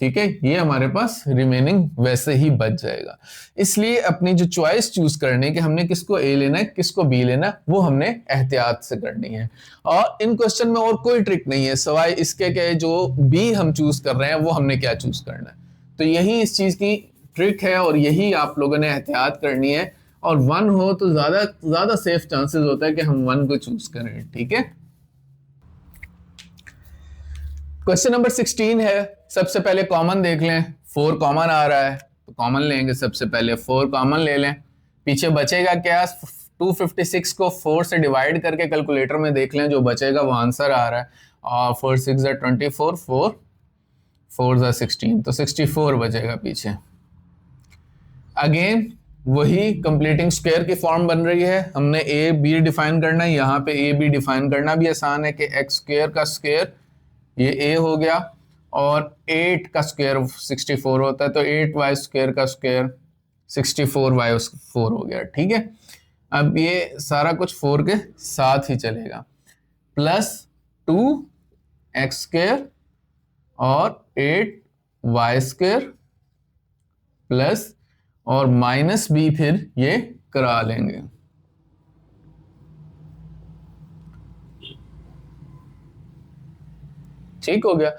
ठीक है, ये हमारे पास रिमेनिंग वैसे ही बच जाएगा। इसलिए अपनी जो चॉइस चूज करनी है कि हमने किसको a लेना है किसको b लेना है, वो हमने एहतियात से करनी है। और इन क्वेश्चन में और कोई ट्रिक नहीं है सवाए इसके कि जो b हम चूज कर रहे हैं वो हमने क्या चूज करना है। तो यही इस चीज की ट्रिक है और यही आप लोगों ने एहतियात करनी है। और 1 हो तो ज्यादा सेफ चांसेस होता है कि हम 1 को चूज करें, ठीक है। क्वेश्चन नंबर 16 है, सबसे पहले कॉमन देख लें। 4 कॉमन आ रहा है तो कॉमन लेंगे, सबसे पहले 4 कॉमन ले लें। पीछे बचेगा क्या, 256 को 4 से डिवाइड करके कैलकुलेटर में देख लें, जो बचेगा वो आंसर आ रहा है। और 4 6 24, 4 4 16, तो 64 बचेगा पीछे। अगेन वही कंप्लीटिंग स्क्वायर की फॉर्म बन रही है। हमने ए बी डिफाइन करना है, यहाँ पे ए बी डिफाइन करना भी आसान है कि एक्स स्क्वायर का स्क्वायर ये ए हो गया, और 8 का स्क्वायर 64 होता है, तो 8y स्क्वायर का स्क्वायर 64y4 हो गया, ठीक है। अब ये सारा कुछ 4 के साथ ही चलेगा, प्लस 2x स्क्वायर और 8y स्क्वायर प्लस और माइनस b फिर ये करा लेंगे। ठीक हो गया।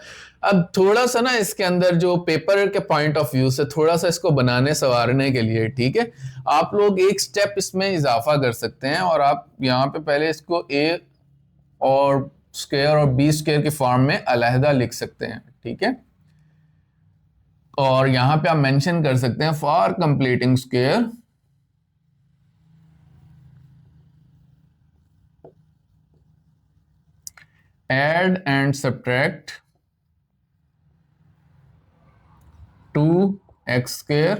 अब थोड़ा सा ना इसके अंदर जो पेपर के पॉइंट ऑफ व्यू से थोड़ा सा इसको बनाने संवारने के लिए, ठीक है, आप लोग एक स्टेप इसमें इजाफा कर सकते हैं, और आप यहाँ पे पहले इसको a और स्क्वायर और b स्क्वायर की फॉर्म में अलहदा लिख सकते हैं, ठीक है। और यहां पे आप मेंशन कर सकते हैं for completing square add and subtract 2x square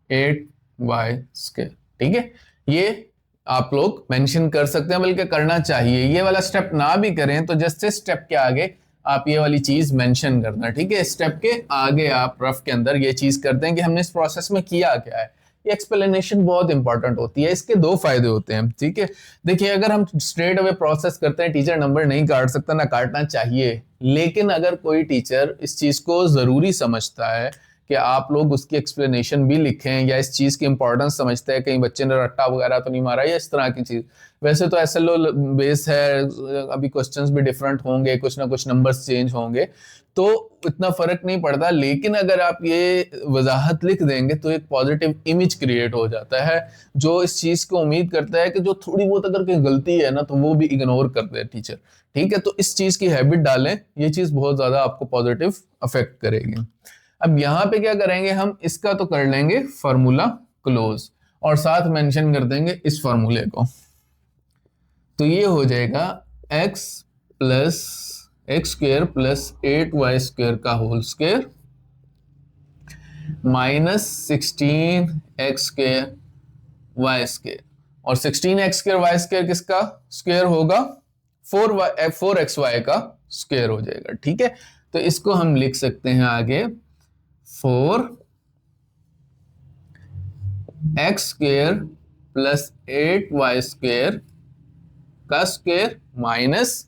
8y square, ठीक है। ये आप लोग मेंशन कर सकते हैं, बल्कि करना चाहिए। ये वाला स्टेप ना भी करें तो जस्ट इस स्टेप के आगे आप ये वाली चीज मेंशन करना, ठीक है। स्टेप के आगे आप रफ के अंदर ये चीज करते हैं कि हमने इस प्रोसेस में किया क्या है। ये एक्सप्लेनेशन बहुत इंपॉर्टेंट होती है। इसके 2 फायदे होते हैं, ठीक है। देखिए, अगर हम स्ट्रेट अवे प्रोसेस करते हैं, टीचर नंबर नहीं काट सकता, ना काटना चाहिए। लेकिन अगर कोई टीचर इस चीज को जरूरी समझता है कि आप लोग उसकी एक्सप्लेनेशन भी लिखें, या इस चीज की इंपॉर्टेंस समझते हैं, कहीं बच्चे ने रट्टा वगैरह तो नहीं मारा, या इस तरह की चीज। वैसे तो एसएलओ बेस है, अभी क्वेश्चंस भी डिफरेंट होंगे, कुछ ना कुछ नंबर्स चेंज होंगे, तो इतना फर्क नहीं पड़ता। लेकिन अगर आप ये वजाहत लिख देंगे तो एक पॉजिटिव इमेज क्रिएट हो जाता है, जो इस चीज को उम्मीद करता है कि जो थोड़ी बहुत अगर कोई गलती है ना, तो वो भी इग्नोर कर दे टीचर, ठीक है। तो इस चीज की हैबिट डालें, ये चीज बहुत ज्यादा आपको पॉजिटिव अफेक्ट करेगी। अब यहाँ पे क्या करेंगे, हम इसका तो कर लेंगे फार्मूला क्लोज, और साथ मेंशन कर देंगे इस फार्मूले को। तो ये हो जाएगा x plus X square plus 8y square का whole square minus 16x square y square, और 16x स्क्वायर y स्क्वायर किसका स्क्वायर होगा, 4xy का स्क्वायर हो जाएगा, ठीक है। तो इसको हम लिख सकते हैं आगे 4x square plus 8y square का स्क्वायर माइनस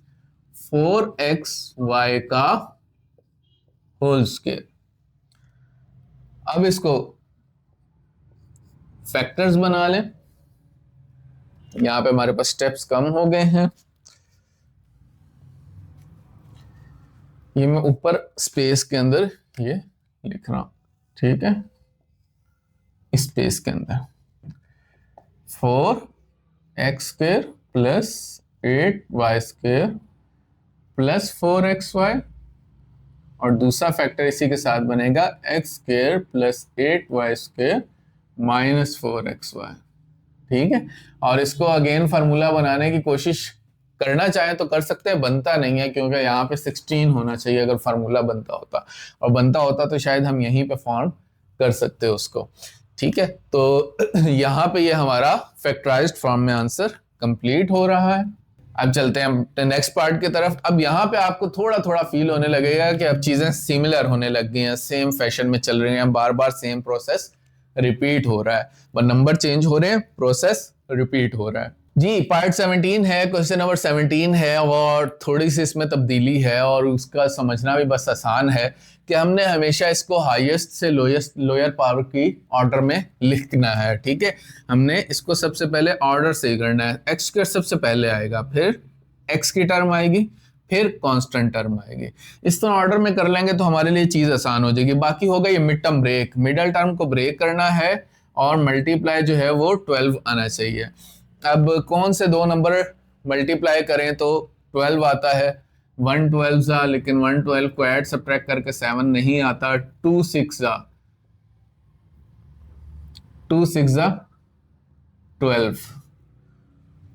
4xy का होल स्क्वायर। अब इसको फैक्टर्स बना लें। यहां पे हमारे पास स्टेप्स कम हो गए हैं। ये मैं ऊपर स्पेस के अंदर ये लिख रहा हूं, ठीक है, स्पेस के अंदर 4x square plus 8y square plus 4xy, और दूसरा फैक्टर इसी के साथ बनेगा x square plus 8y square minus 4xy, ठीक है। और इसको अगेन फार्मूला बनाने की कोशिश करना चाहे तो कर सकते हैं, बनता नहीं है क्योंकि यहाँ पे 16 होना चाहिए अगर फार्मूला बनता होता, और बनता होता तो शायद हम यहीं पे फॉर्म कर सकते हैं उसको, ठीक है। तो यहाँ पे ये हमारा फैक्टराइज्ड फॉर्म में आंसर कंप्लीट हो रहा है। अब चलते हैं नेक्स्ट पार्ट की तरफ। अब यहाँ पे आपको थोड़ा थोड़ा फील होने लगेगा कि अब चीजें सिमिलर होने लग गई हैं, सेम फैशन में चल रही हैं, बार बार सेम प्रोसेस रिपीट हो रहा है, बस नंबर चेंज हो रहे हैं, प्रोसेस रिपीट हो रहा है। जी, पार्ट 17 है, क्वेश्चन नंबर 17 है, और थोड़ी सी इसमें तब्दीली है, और उसका समझना भी बस आसान है कि हमने हमेशा इसको हाईएस्ट से लोअर पावर की ऑर्डर में लिखना है, ठीक है। हमने इसको सबसे पहले ऑर्डर से ही करना है। एक्स स्क्वायर सबसे पहले आएगा, फिर एक्स की टर्म आएगी, फिर कांस्टेंट टर्म आएगी। इस तरह ऑर्डर में कर लेंगे तो हमारे लिए चीज आसान हो जाएगी। बाकी होगा ये mid term break, middle term को ब्रेक करना है और मल्टीप्लाई जो है वो 12 आना चाहिए। अब कौन से दो नंबर मल्टीप्लाई करें तो 12 आता है, 112 जा, लेकिन 112 को ऐड सब्ट्रैक्ट करके 7 नहीं आता। 2 6 जा, 2 6 जा 12,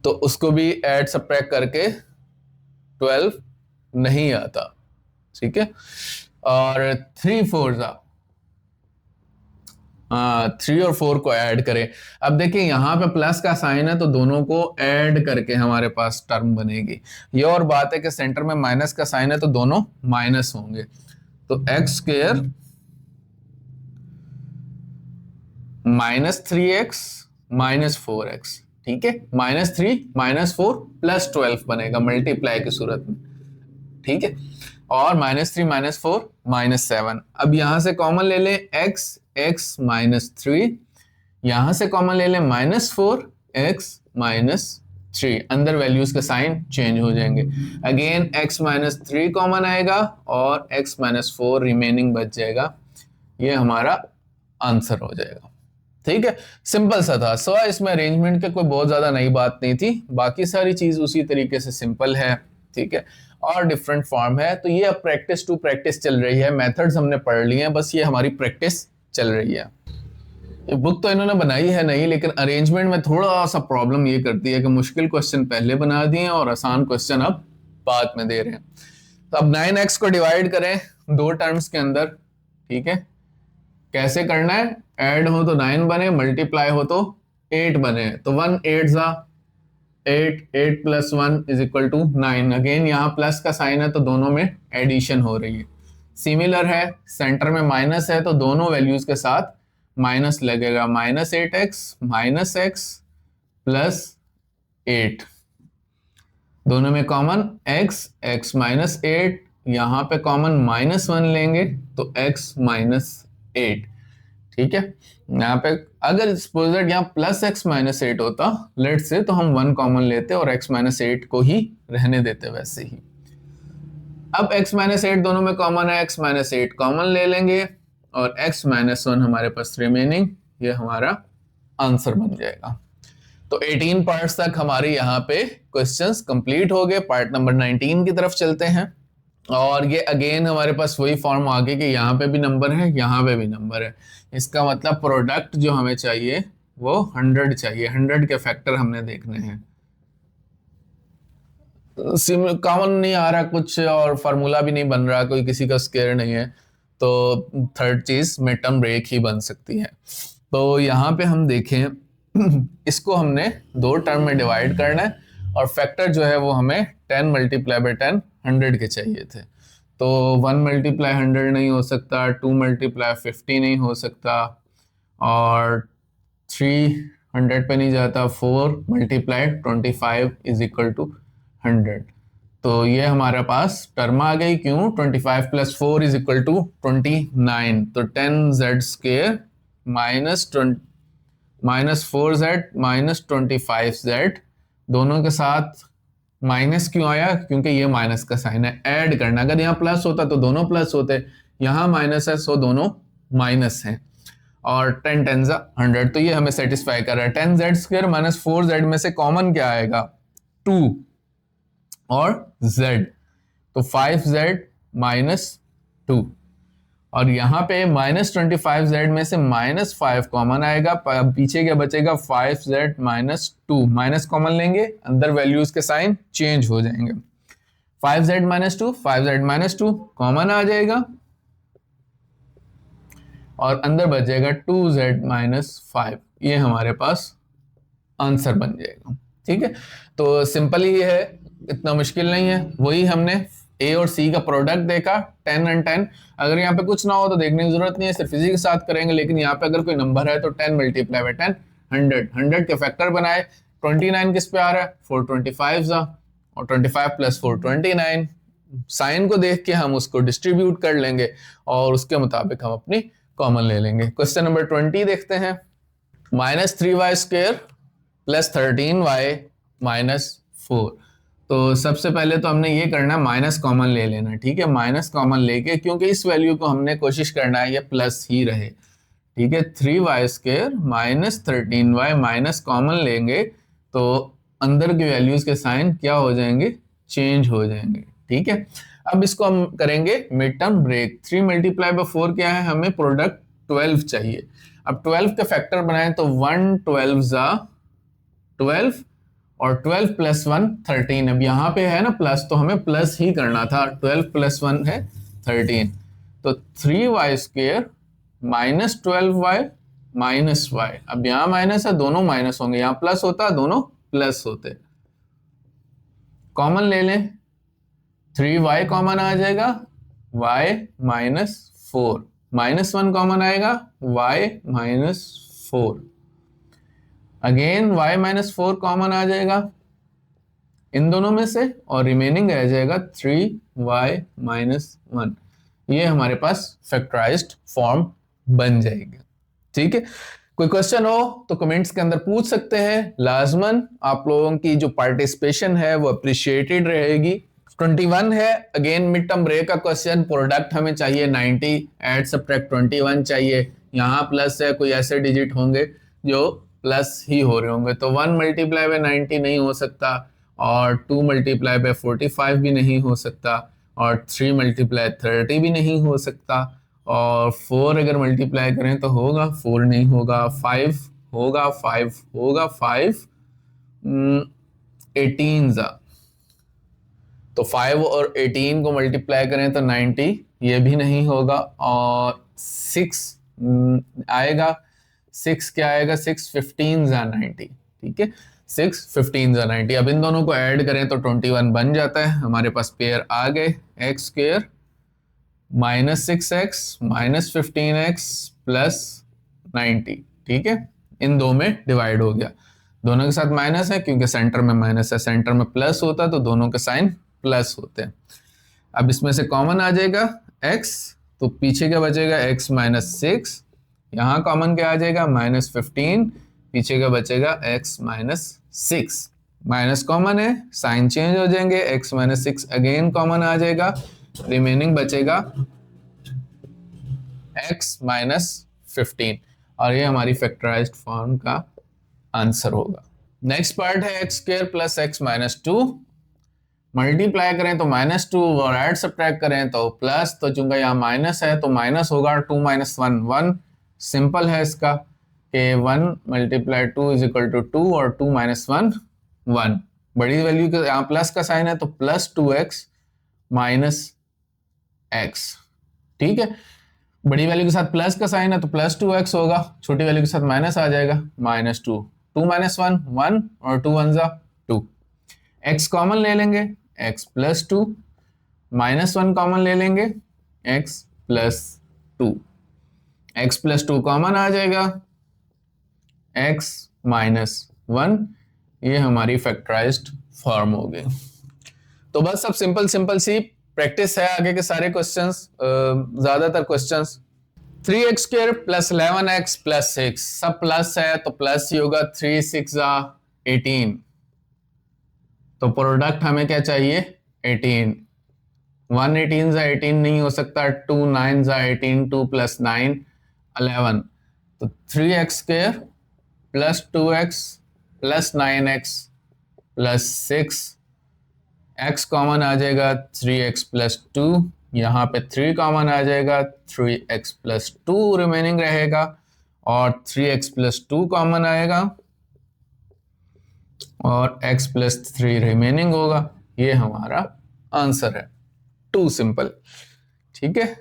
तो उसको भी ऐड सब्ट्रैक्ट करके 12 नहीं आता, ठीक है। और 3 4 जा, 3 और 4 को ऐड करें। अब देखिए यहां पे प्लस का साइन है तो दोनों को ऐड करके हमारे पास टर्म बनेगी। ये और बात है कि सेंटर में माइनस का साइन है तो दोनों माइनस होंगे, तो एक्स स्क्वायर -3x -4x, ठीक है। -3 -4 +12 बनेगा मल्टीप्लाई की सूरत में, ठीक है। और -3 -4 -7। अब यहां से कॉमन ले लें x -3, यहां से कॉमन ले लें -4x -3, अंदर वैल्यूज का साइन चेंज हो जाएंगे। अगेन x -3 कॉमन आएगा और x -4 रिमेनिंग बच जाएगा। ये हमारा आंसर हो जाएगा, ठीक है। सिंपल सा था। सो इसमें अरेंजमेंट के कोई बहुत ज्यादा नई बात नहीं थी, बाकी सारी चीज उसी तरीके से सिंपल है, ठीक है। और डिफरेंट फॉर्म है, तो ये अब प्रैक्टिस टू प्रैक्टिस चल रही है। मेथड्स हमने पढ़ लिए हैं, बस ये हमारी प्रैक्टिस चल रही है। ये बुक तो इन्होंने बनाई है नहीं, लेकिन अरेंजमेंट में थोड़ा सा प्रॉब्लम ये करती है कि मुश्किल क्वेश्चन पहले बना दिए और आसान क्वेश्चन अब बाद में दे रहे हैं। तो अब 9x को डिवाइड करें दो टर्म्स के अंदर, ठीक है। कैसे करना है, ऐड हो तो 9 बने, मल्टीप्लाई हो तो 8 बने। तो 1 8 जा 8, 8 + 1 = 9। अगेन यहाँ प्लस का साइन है तो दोनों में एडिशन हो रही है। सिमिलर है, सेंटर में माइनस है तो दोनों वैल्यूज के साथ माइनस लगेगा। -8x -x + 8, दोनों में कॉमन x -8, यहाँ पे कॉमन -1 लेंगे तो x -8, ठीक है। यहाँ पे अगर सपोज यहाँ +x -8 होता लेट से, तो हम 1 कॉमन लेते और x -8 को ही रहने देते वैसे ही। अब x -8 दोनों में कॉमन है, x -8 कॉमन ले लेंगे और x -1 हमारे पास रिमेनिंग, ये हमारा आंसर बन जाएगा। तो 18 पार्ट्स तक हमारे यहाँ पे क्वेश्चंस कंप्लीट हो गए। पार्ट नंबर 19 की तरफ चलते हैं। और ये अगेन हमारे पास वही फॉर्म आ गया कि यहाँ पे भी नंबर है, यहाँ पे भी नंबर है। इसका मतलब प्रोडक्ट जो हमें चाहिए वो 100 चाहिए, 100 के फैक्टर हमने देखने हैं। कॉमन नहीं आ रहा कुछ और फार्मूला भी नहीं बन रहा, कोई किसी का स्क्वायर नहीं है, तो थर्ड चीज मिड टर्म ब्रेक ही बन सकती है। तो यहाँ पे हम देखें इसको हमने दो टर्म में डिवाइड करना है और फैक्टर जो है वो हमें 10 × 10 100 के चाहिए थे। तो 1 × 100 नहीं हो सकता, 2 × 50 नहीं हो सकता और 300 पे नहीं जाता, 4 × 25 = 100। तो ये हमारे पास टर्म आ गई। क्यों? 25 + 4 = 29। तो 10z² -4z -25z, दोनों के साथ माइनस क्यों आया? क्योंकि ये माइनस का साइन है, ऐड करना। अगर यहाँ प्लस होता तो दोनों प्लस होते, यहाँ माइनस है सो दोनों माइनस हैं। और 10 10 100, तो ये हमें सेटिस्फाई कर रहा है। 10z² -4z में से कॉमन क्या आएगा? 2 और z, तो 5z -2। और यहाँ पे -25z में से -5 कॉमन आएगा, पीछे क्या बचेगा? 5z -2, माइनस कॉमन लेंगे, अंदर वैल्यूज के साइन चेंज हो जाएंगे। 5z -2 5z -2 कॉमन आ जाएगा और अंदर बचेगा 2z -5। ये हमारे पास आंसर बन जाएगा, ठीक है। तो सिंपल ही है, इतना मुश्किल नहीं है। वही हमने ए और सी का प्रोडक्ट देखा, 10 और 10। अगर यहाँ पे कुछ ना हो तो देखने की जरूरत नहीं है, सिर्फ इसी के साथ करेंगे। लेकिन यहाँ पे अगर कोई नंबर है तो 10 × 10 100 के फैक्टर बनाए। 29 किस पे आ रहा है? 425 और 25 + 4 29। साइन को देख के हम उसको डिस्ट्रीब्यूट कर लेंगे और उसके मुताबिक हम अपनी कॉमन ले लेंगे। क्वेश्चन नंबर 20 देखते हैं। -3y² + 13y - 4। तो सबसे पहले तो हमने ये करना है, माइनस कॉमन ले लेना, ठीक है। माइनस कॉमन लेके, क्योंकि इस वैल्यू को हमने कोशिश करना है ये प्लस ही रहे, ठीक है। 3y² minus 13y minus common लेंगे तो अंदर की वैल्यूज के साइन क्या हो जाएंगे, चेंज हो जाएंगे, ठीक है। अब इसको हम करेंगे mid term break. 3 multiply by 4 क्या है, हमें प्रोडक्ट 12 चाहिए। अब 12 के फैक्टर बनाएं तो 1 12 जा 12 और 12 प्लस 1 13। अब यहाँ पे है ना प्लस, तो हमें प्लस ही करना था। 12 प्लस 1 है 13, तो 3y² minus 12y minus y। अब यहाँ माइनस है, दोनों माइनस होंगे, यहाँ प्लस होता, दोनों प्लस होते। कॉमन ले लें, 3y कॉमन आ जाएगा, y माइनस 4, माइनस 1 कॉमन आएगा, y minus 4, again y minus 4 common आ जाएगा इन दोनों में से, और रिमेनिंग रह जाएगा 3y माइनस 1। ये हमारे पास फैक्टराइज्ड फॉर्म बन जाएगी, ठीक है। कोई क्वेश्चन हो तो कमेंट्स के अंदर पूछ सकते हैं। लाजमन आप लोगों की जो पार्टिसिपेशन है वो अप्रिशिएटेड रहेगी। 21 है, अगेन मिड टर्म ब्रेक का क्वेश्चन। प्रोडक्ट हमें चाहिए 90, एड सब्ट्रैक्ट 21 चाहिए। यहाँ प्लस है, कोई ऐसे डिजिट होंगे जो प्लस ही हो रहे होंगे, तो 1 मल्टीप्लाई बाय 90 नहीं हो सकता, और 2 मल्टीप्लाई बाय 45 भी नहीं हो सकता, और 3 मल्टीप्लाई 30 भी नहीं हो सकता, और 4 अगर मल्टीप्लाई करें तो होगा, 4 नहीं होगा, 5 होगा, 5 होगा, 5 18 जा, तो 5 और 18 को मल्टीप्लाई करें तो 90, ये भी नहीं होगा, और 6 आएगा, 6 क्या आएगा, 6 15 जा 90, ठीक है, 6 15 जा 90। अब इन दोनों को ऐड करें तो 21 बन जाता है। हमारे पास पेयर आ गए, x² minus 6x minus 15x plus 90, ठीक है, इन दो में डिवाइड हो गया। दोनों के साथ माइनस है क्योंकि सेंटर में माइनस है, सेंटर में प्लस होता तो दोनों के साइन प्लस होते हैं। अब इसमें से कॉमन आ जाएगा x, तो पीछे क्या बचेगा, x माइनस 6, यहाँ कॉमन क्या आ जाएगा, माइनस 15, पीछे का बचेगा x माइनस 6, माइनस कॉमन है, साइन चेंज हो जाएंगे, x माइनस 6 अगेन कॉमन आ जाएगा, रिमेनिंग बचेगा x माइनस 15, और ये हमारी फैक्टराइज्ड फॉर्म का आंसर होगा। नेक्स्ट पार्ट है x² plus x minus 2। Multiply करें तो माइनस 2, और ऐड सब्ट्रैक्ट करें तो प्लस, तो चूंकि यहाँ माइनस है तो माइनस होगा, 2 माइनस 1 1, सिंपल है इसका कि 1 मल्टीप्लाई 2 इज इक्वल टू 2, और 2 माइनस 1 1। बड़ी वैल्यू के यहाँ प्लस का साइन है तो प्लस 2x माइनस x, ठीक है। बड़ी वैल्यू के साथ प्लस का साइन है तो प्लस 2x होगा, छोटी वैल्यू के साथ माइनस आ जाएगा, माइनस 2, 2 माइनस 1 1, और 2 1 जा 2। x कॉमन ले लेंगे, x प्लस 2, माइनस 1 कॉमन ले लेंगे, x plus 2, x plus 2 common आ जाएगा, x माइनस 1। ये हमारी फैक्टराइज्ड फॉर्म हो गई। तो बस अब सिंपल सिंपल सी प्रैक्टिस है, आगे के सारे क्वेश्चंस, ज्यादातर questions. 3x² plus 11x plus 6, सब प्लस है तो प्लस ही होगा, 3 6 जा 18, तो प्रोडक्ट हमें क्या चाहिए, 18। 1 18 जा 18 नहीं हो सकता, 2 9 जा 18, 2 प्लस 9 11, तो 3x² plus 2x plus 9x plus 6, x common आ जाएगा, 3x प्लस 2, यहाँ पे 3 कॉमन आ जाएगा, 3x प्लस 2 रिमेनिंग रहेगा, और 3x प्लस 2 कॉमन आएगा, और x प्लस 3 रिमेनिंग होगा। ये हमारा आंसर है, टू सिंपल, ठीक है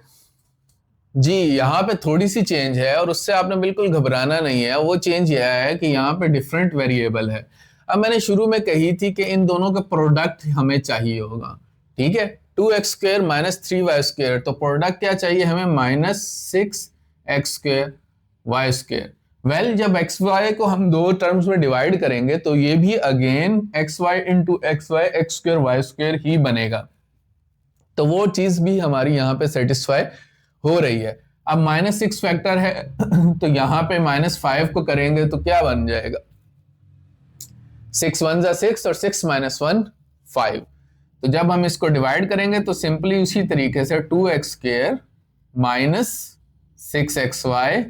जी। यहाँ पे थोड़ी सी चेंज है, और उससे आपने बिल्कुल घबराना नहीं है। वो चेंज यह है कि यहाँ पे डिफरेंट वेरिएबल है। अब मैंने शुरू में कही थी कि इन दोनों का प्रोडक्ट हमें चाहिए होगा, ठीक है, 2x² माइनस 3y², तो प्रोडक्ट क्या चाहिए हमें, माइनस 6x² y²। वेल जब xy को हम दो टर्म्स में डिवाइड करेंगे तो ये भी again xy into xy x² y² ही बनेगा, तो वो चीज भी हमारी यहाँ पे सेटिस्फाई हो रही है। अब माइनस 6 फैक्टर है तो यहाँ पे माइनस 5 को करेंगे तो क्या बन जाएगा, 6 1 जा 6, और 6 माइनस 1 5। तो जब हम इसको डिवाइड करेंगे तो सिंपली उसी तरीके से 2x² minus 6xy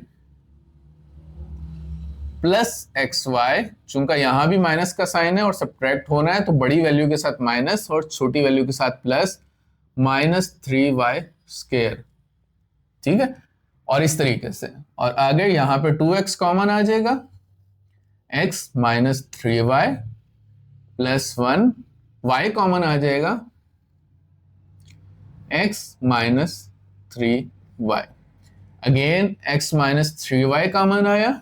plus xy, चूंकि यहां भी माइनस का साइन है और सब्ट्रैक्ट होना है तो बड़ी वैल्यू के साथ माइनस और छोटी वैल्यू के साथ प्लस, माइनस 3y²। ठीक है, और इस तरीके से, और आगे यहां पे 2x कॉमन आ जाएगा, x minus 3y plus 1, y common आ जाएगा, x minus 3y। Again x minus 3y common आया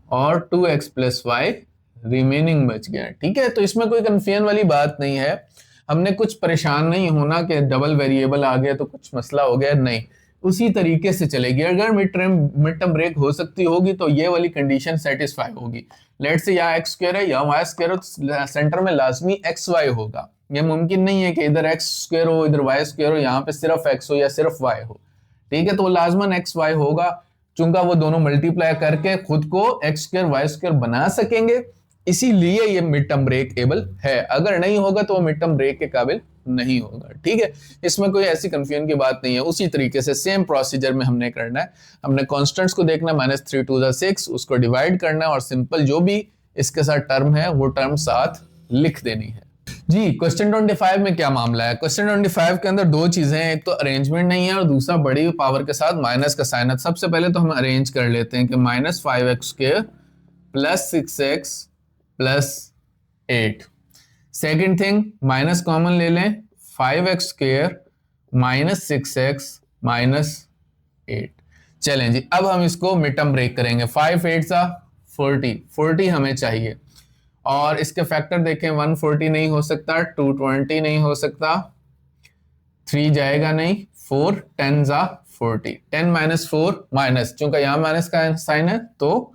और 2x प्लस वाई रिमेनिंग बच गया। ठीक है, तो इसमें कोई कंफ्यूजन वाली बात नहीं है, हमने कुछ परेशान नहीं होना कि डबल वेरिएबल आ गया तो कुछ मसला हो गया, नहीं, उसी तरीके से चलेगी। अगर मिड टर्म ब्रेक हो सकती होगी तो ये वाली कंडीशन सेटिस्फाई होगी। लेट से या x² है या y² हो तो सेंटर में लाजमी xy होगा। ये मुमकिन नहीं है कि इधर x² हो इधर y² हो, यहाँ पे सिर्फ x हो या सिर्फ y हो। ठीक है, तो लाजमन xy होगा, चूंकि वो दोनों मल्टीप्लाई करके खुद को x² y² बना सकेंगे, इसीलिए ये मिड टर्म ब्रेक एबल है। अगर नहीं होगा तो वो मिड टर्म ब्रेक के काबिल नहीं होगा। ठीक है, इसमें कोई ऐसी कंफ्यूजन की बात नहीं है। उसी तरीके से सेम प्रोसीजर में हमने करना है, हमने कॉन्स्टेंट्स को देखना, -3 2 6, उसको डिवाइड करना है और सिंपल जो भी इसके साथ टर्म है वो टर्म साथ लिख देनी है। जी, क्वेश्चन 25 में क्या मामला है? क्वेश्चन 25 के अंदर दो चीजें हैं, एक तो अरेंजमेंट नहीं है और दूसरा बड़ी पावर के साथ माइनस का साइन है। सबसे पहले तो हम अरेंज कर लेते हैं कि -5x² plus 6x plus 8। Second thing, minus common ले लें, 5x² माइनस 6x माइनस 8। चलें जी, अब हम इसको मिड टर्म ब्रेक करेंगे। 5 8 40, 40 हमें चाहिए और इसके फैक्टर देखें, 140 नहीं हो सकता, 220 नहीं हो सकता, 3 जाएगा नहीं, 4 10 40, 10 माइनस 4 माइनस, चूंकि यहां माइनस का साइन है तो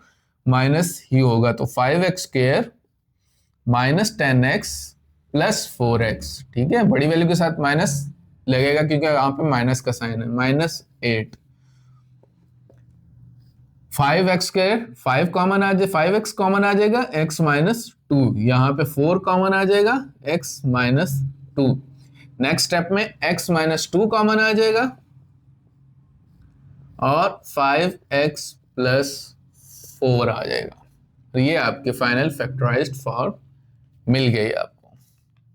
माइनस ही होगा। तो 5x² minus 10x plus 4x। ठीक है, बड़ी वैल्यू के साथ माइनस लगेगा क्योंकि यहां पे माइनस का साइन है, -8। 5x² 5 कॉमन आ जाए, 5x कॉमन आ जाएगा, x माइनस 2, यहां पे 4 कॉमन आ जाएगा, x माइनस 2। नेक्स्ट स्टेप में x माइनस 2 कॉमन आ जाएगा और 5x प्लस 4 आ जाएगा। तो ये आपके फाइनल फैक्टराइज्ड फॉर्म मिल गई आपको।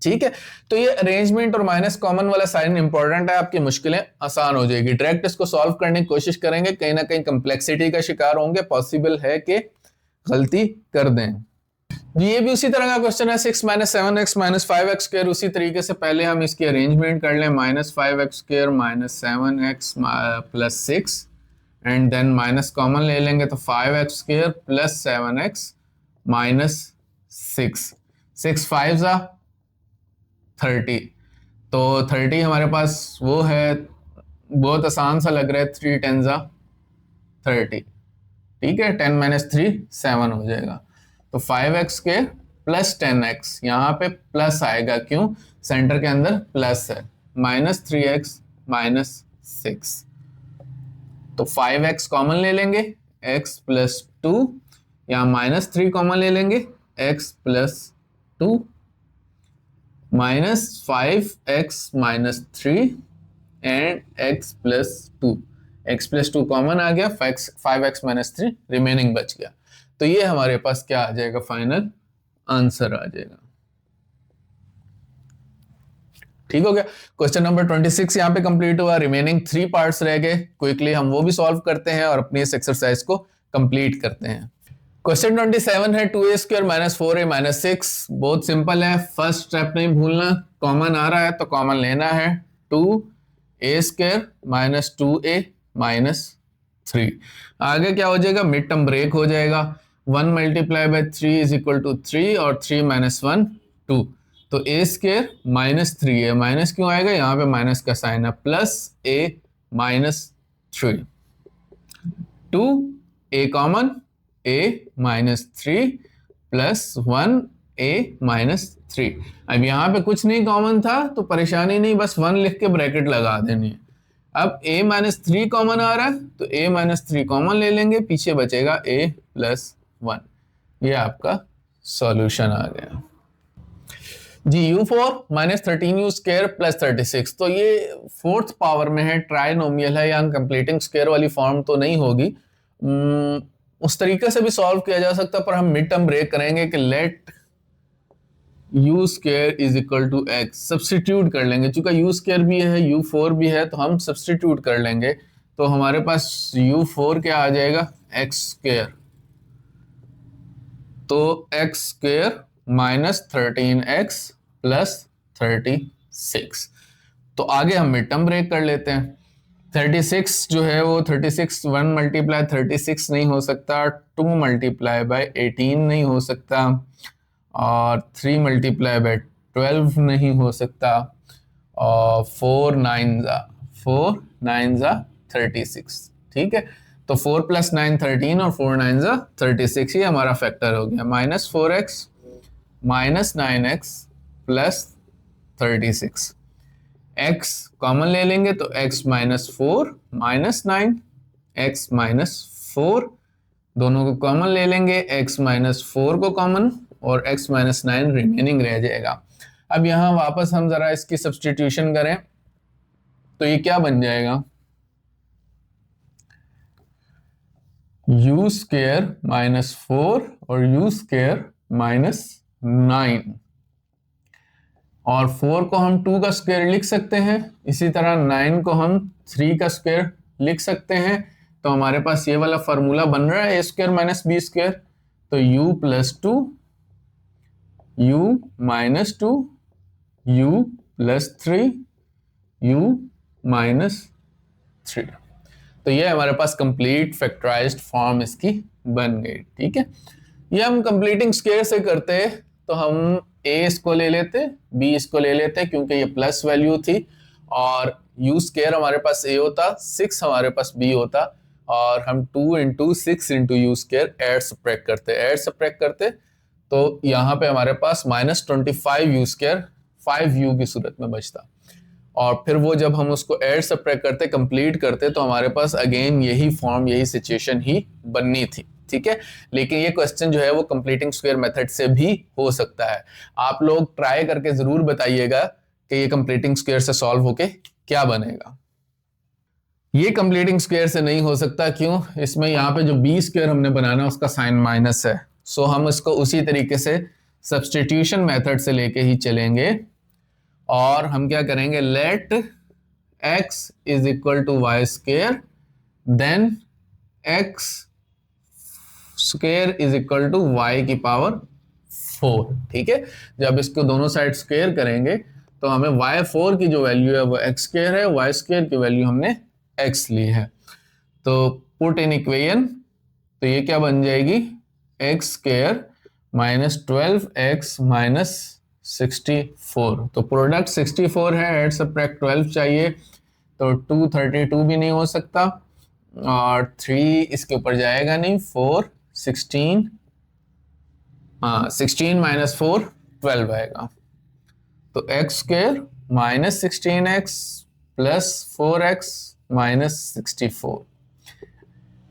ठीक है, तो ये अरेंजमेंट और माइनस कॉमन वाला साइन इंपॉर्टेंट है, आपकी मुश्किलें आसान हो जाएगी। डायरेक्ट इसको सॉल्व करने की कोशिश करेंगे, कहीं ना कहीं कंप्लेक्सिटी का शिकार होंगे, पॉसिबल है कि गलती कर दें। ये भी उसी तरह का क्वेश्चन है, 6 - 7x - 5x²। उसी तरीके से पहले हम इसकी अरेंजमेंट कर लें, -5x² - 7x plus 6 and then minus common ले लेंगे तो 5x² प्लस 7x माइनस 6, 6 5 30, तो 30 हमारे पास वो है, बहुत आसान सा लग रहा है, 3 10 30। ठीक है, 10 - 3 7 हो जाएगा। तो 5x² प्लस 10x, यहाँ पे प्लस आएगा, क्यों? सेंटर के अंदर प्लस है, -3x माइनस 6। तो 5x कॉमन ले लेंगे, x प्लस 2, यहाँ -3 कॉमन ले लेंगे, x plus 2 minus 5x minus 3 and x plus 2, x plus 2 common आ गया, 5x माइनस 3 रिमेनिंग बच गया। तो ये हमारे पास क्या आ जाएगा? फाइनल आंसर आ जाएगा। ठीक हो गया, क्वेश्चन नंबर 26 यहाँ पे कंप्लीट हुआ। रिमेनिंग 3 पार्ट्स रह गए, क्विकली हम वो भी सॉल्व करते हैं और अपनी इस एक्सरसाइज को कंप्लीट करते हैं। क्वेश्चन 27 है 2a² - 4a - 6। बहुत सिंपल है, फर्स्ट स्टेप नहीं भूलना, कॉमन आ रहा है तो कॉमन लेना है, 2a² - 2a - 3। आगे क्या हो जाएगा? मिड टर्म ब्रेक हो जाएगा, 1 × 3 = 3 और 3 - 1 2। तो a² - 3a, माइनस क्यों आएगा? यहाँ पे माइनस का साइन है, plus a - 3, 2a common, a - 3 plus 1a - 3। अब यहाँ पे कुछ नहीं कॉमन था तो परेशानी नहीं, बस 1 लिख के ब्रैकेट लगा देनी है। अब a - 3 कॉमन आ रहा है तो a - 3 कॉमन ले लेंगे, पीछे बचेगा a + 1। ये आपका सॉल्यूशन आ गया। जी u4 minus 13u square plus 36, तो ये फोर्थ पावर में है, ट्राइनोमियल है, यहाँ कंप्लीटिंग स्क्वायर वाली फॉर्म तो नहीं होगी। उस तरीके से भी सॉल्व किया जा सकता है, पर हम मिड टर्म ब्रेक करेंगे कि let u square is equal to X, substitute कर लेंगे, चूंकि u स्क्वायर भी है u4 भी है तो हम सब्सटीट्यूट कर लेंगे, तो हमारे पास u4 क्या आ जाएगा, एक्स स्क्वायर, तो X square minus 13x plus 36। तो आगे हम मिड टर्म ब्रेक कर लेते हैं। 36 जो है वो 36 1 मल्टीप्लाई 36 नहीं हो सकता, 2 मल्टीप्लाई बाय 18 नहीं हो सकता, और 3 मल्टीप्लाई बाय 12 नहीं हो सकता, और 4 9 जा 36। ठीक है, तो 4 प्लस 9 13 और 4 9 जा 36, ये हमारा फैक्टर हो गया। Minus 4x minus 9x plus 36, x common ले लेंगे तो x minus 4 minus 9, x minus 4 दोनों को कॉमन ले लेंगे, x माइनस 4 को कॉमन और x माइनस 9 रिमेनिंग रह जाएगा। अब यहाँ वापस हम जरा इसकी सब्सटीट्यूशन करें तो ये क्या बन जाएगा, u स्क्वायर माइनस 4 और u स्क्वायर माइनस 9, और 4 को हम 2 का स्क्वायर लिख सकते हैं, इसी तरह 9 को हम 3 का स्क्वायर लिख सकते हैं। तो हमारे पास ये वाला फार्मूला बन रहा है a square minus b square, तो u plus 2 u minus 2 u plus 3 u minus 3। तो ये हमारे पास कंप्लीट फैक्टराइज्ड फॉर्म इसकी बन गई। ठीक है, ये हम कंप्लीटिंग स्क्वायर से करते तो हम a इसको ले लेते, b इसको ले लेते, क्योंकि ये प्लस वैल्यू थी, और u स्क्वायर हमारे पास a होता, 6 हमारे पास b होता, और हम 2 into 6 into you square add subtract करते, तो यहाँ पे हमारे पास माइनस 25 यू स्क्वायर 5u की सूरत में बचता, और फिर वो जब हम उसको ऐड सब्ट्रैक्ट करते, कंप्लीट करते, तो हमारे पास अगेन यही फॉर्म, यही सिचुएशन ही बननी थी। ठीक है, लेकिन ये क्वेश्चन जो है वो कंप्लीटिंग स्क्वायर मेथड से भी हो सकता है। आप लोग ट्राई करके जरूर बताइएगा कि ये कंप्लीटिंग स्क्वायर से सॉल्व होके क्या बनेगा। ये कंप्लीटिंग स्क्वायर से नहीं हो सकता, क्यों, इसमें यहाँ पे जो बी स्क्वायर हमने बनाना उसका साइन माइनस है, सो हम इसको उसी तरीके से सब्सटीट्यूशन मेथड से लेके ही चलेंगे, और हम क्या करेंगे, let x is equal to Y square, then x square is equal to y की पावर 4। ठीक है, जब इसको दोनों साइड स्क्वायर करेंगे तो हमें y4 की जो वैल्यू है वो x स्क्वायर है, y स्क्वायर की वैल्यू हमने x ली है, तो पुट इन इक्वेशन, तो ये क्या बन जाएगी, x square minus 12x minus 64, तो प्रोडक्ट 64 है, ऐड सब्ट्रैक्ट 12 चाहिए, तो 232 भी नहीं हो सकता, और 3 इसके ऊपर जाएगा नहीं, 4 16, हाँ 16 माइनस 4 12 आएगा, तो X square minus 16x plus 4x minus 64,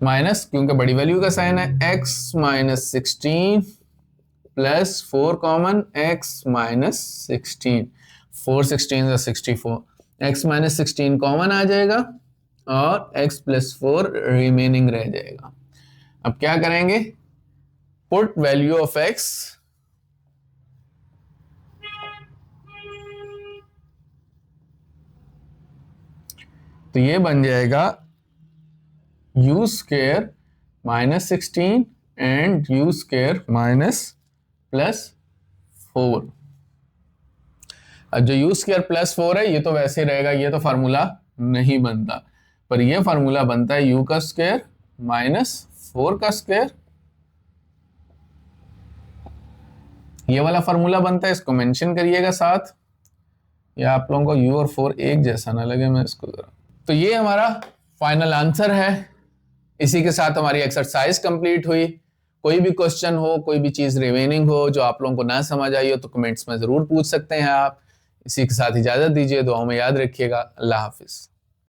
minus क्योंकि बड़ी वैल्यू का साइन है, x minus 16 plus 4 common, x minus 16, 4 16 64, x minus 16 common आ जाएगा, और x प्लस 4 रिमेनिंग रह जाएगा। अब क्या करेंगे, पुट वैल्यू ऑफ x, तो ये बन जाएगा u square minus 16 and u square minus plus 4। अब जो u स्क्वायर प्लस 4 है ये तो वैसे रहेगा, ये तो फार्मूला नहीं बनता, पर ये फार्मूला बनता है u का स्क्वायर माइनस 4 का स्क्वायर, ये वाला फार्मूला बनता है, इसको मेंशन करिएगा साथ, या आप लोगों को u और 4 एक जैसा ना लगे, मैं इसको जरा, तो ये हमारा फाइनल आंसर है। इसी के साथ हमारी एक्सरसाइज कंप्लीट हुई। कोई भी क्वेश्चन हो, कोई भी चीज रिमेनिंग हो जो आप लोगों को ना समझ आई हो, तो कमेंट्स में जरूर पूछ सकते हैं आप। इसी के साथ इजाजत दीजिए, दुआओं में याद रखिएगा। अल्लाह हाफिज।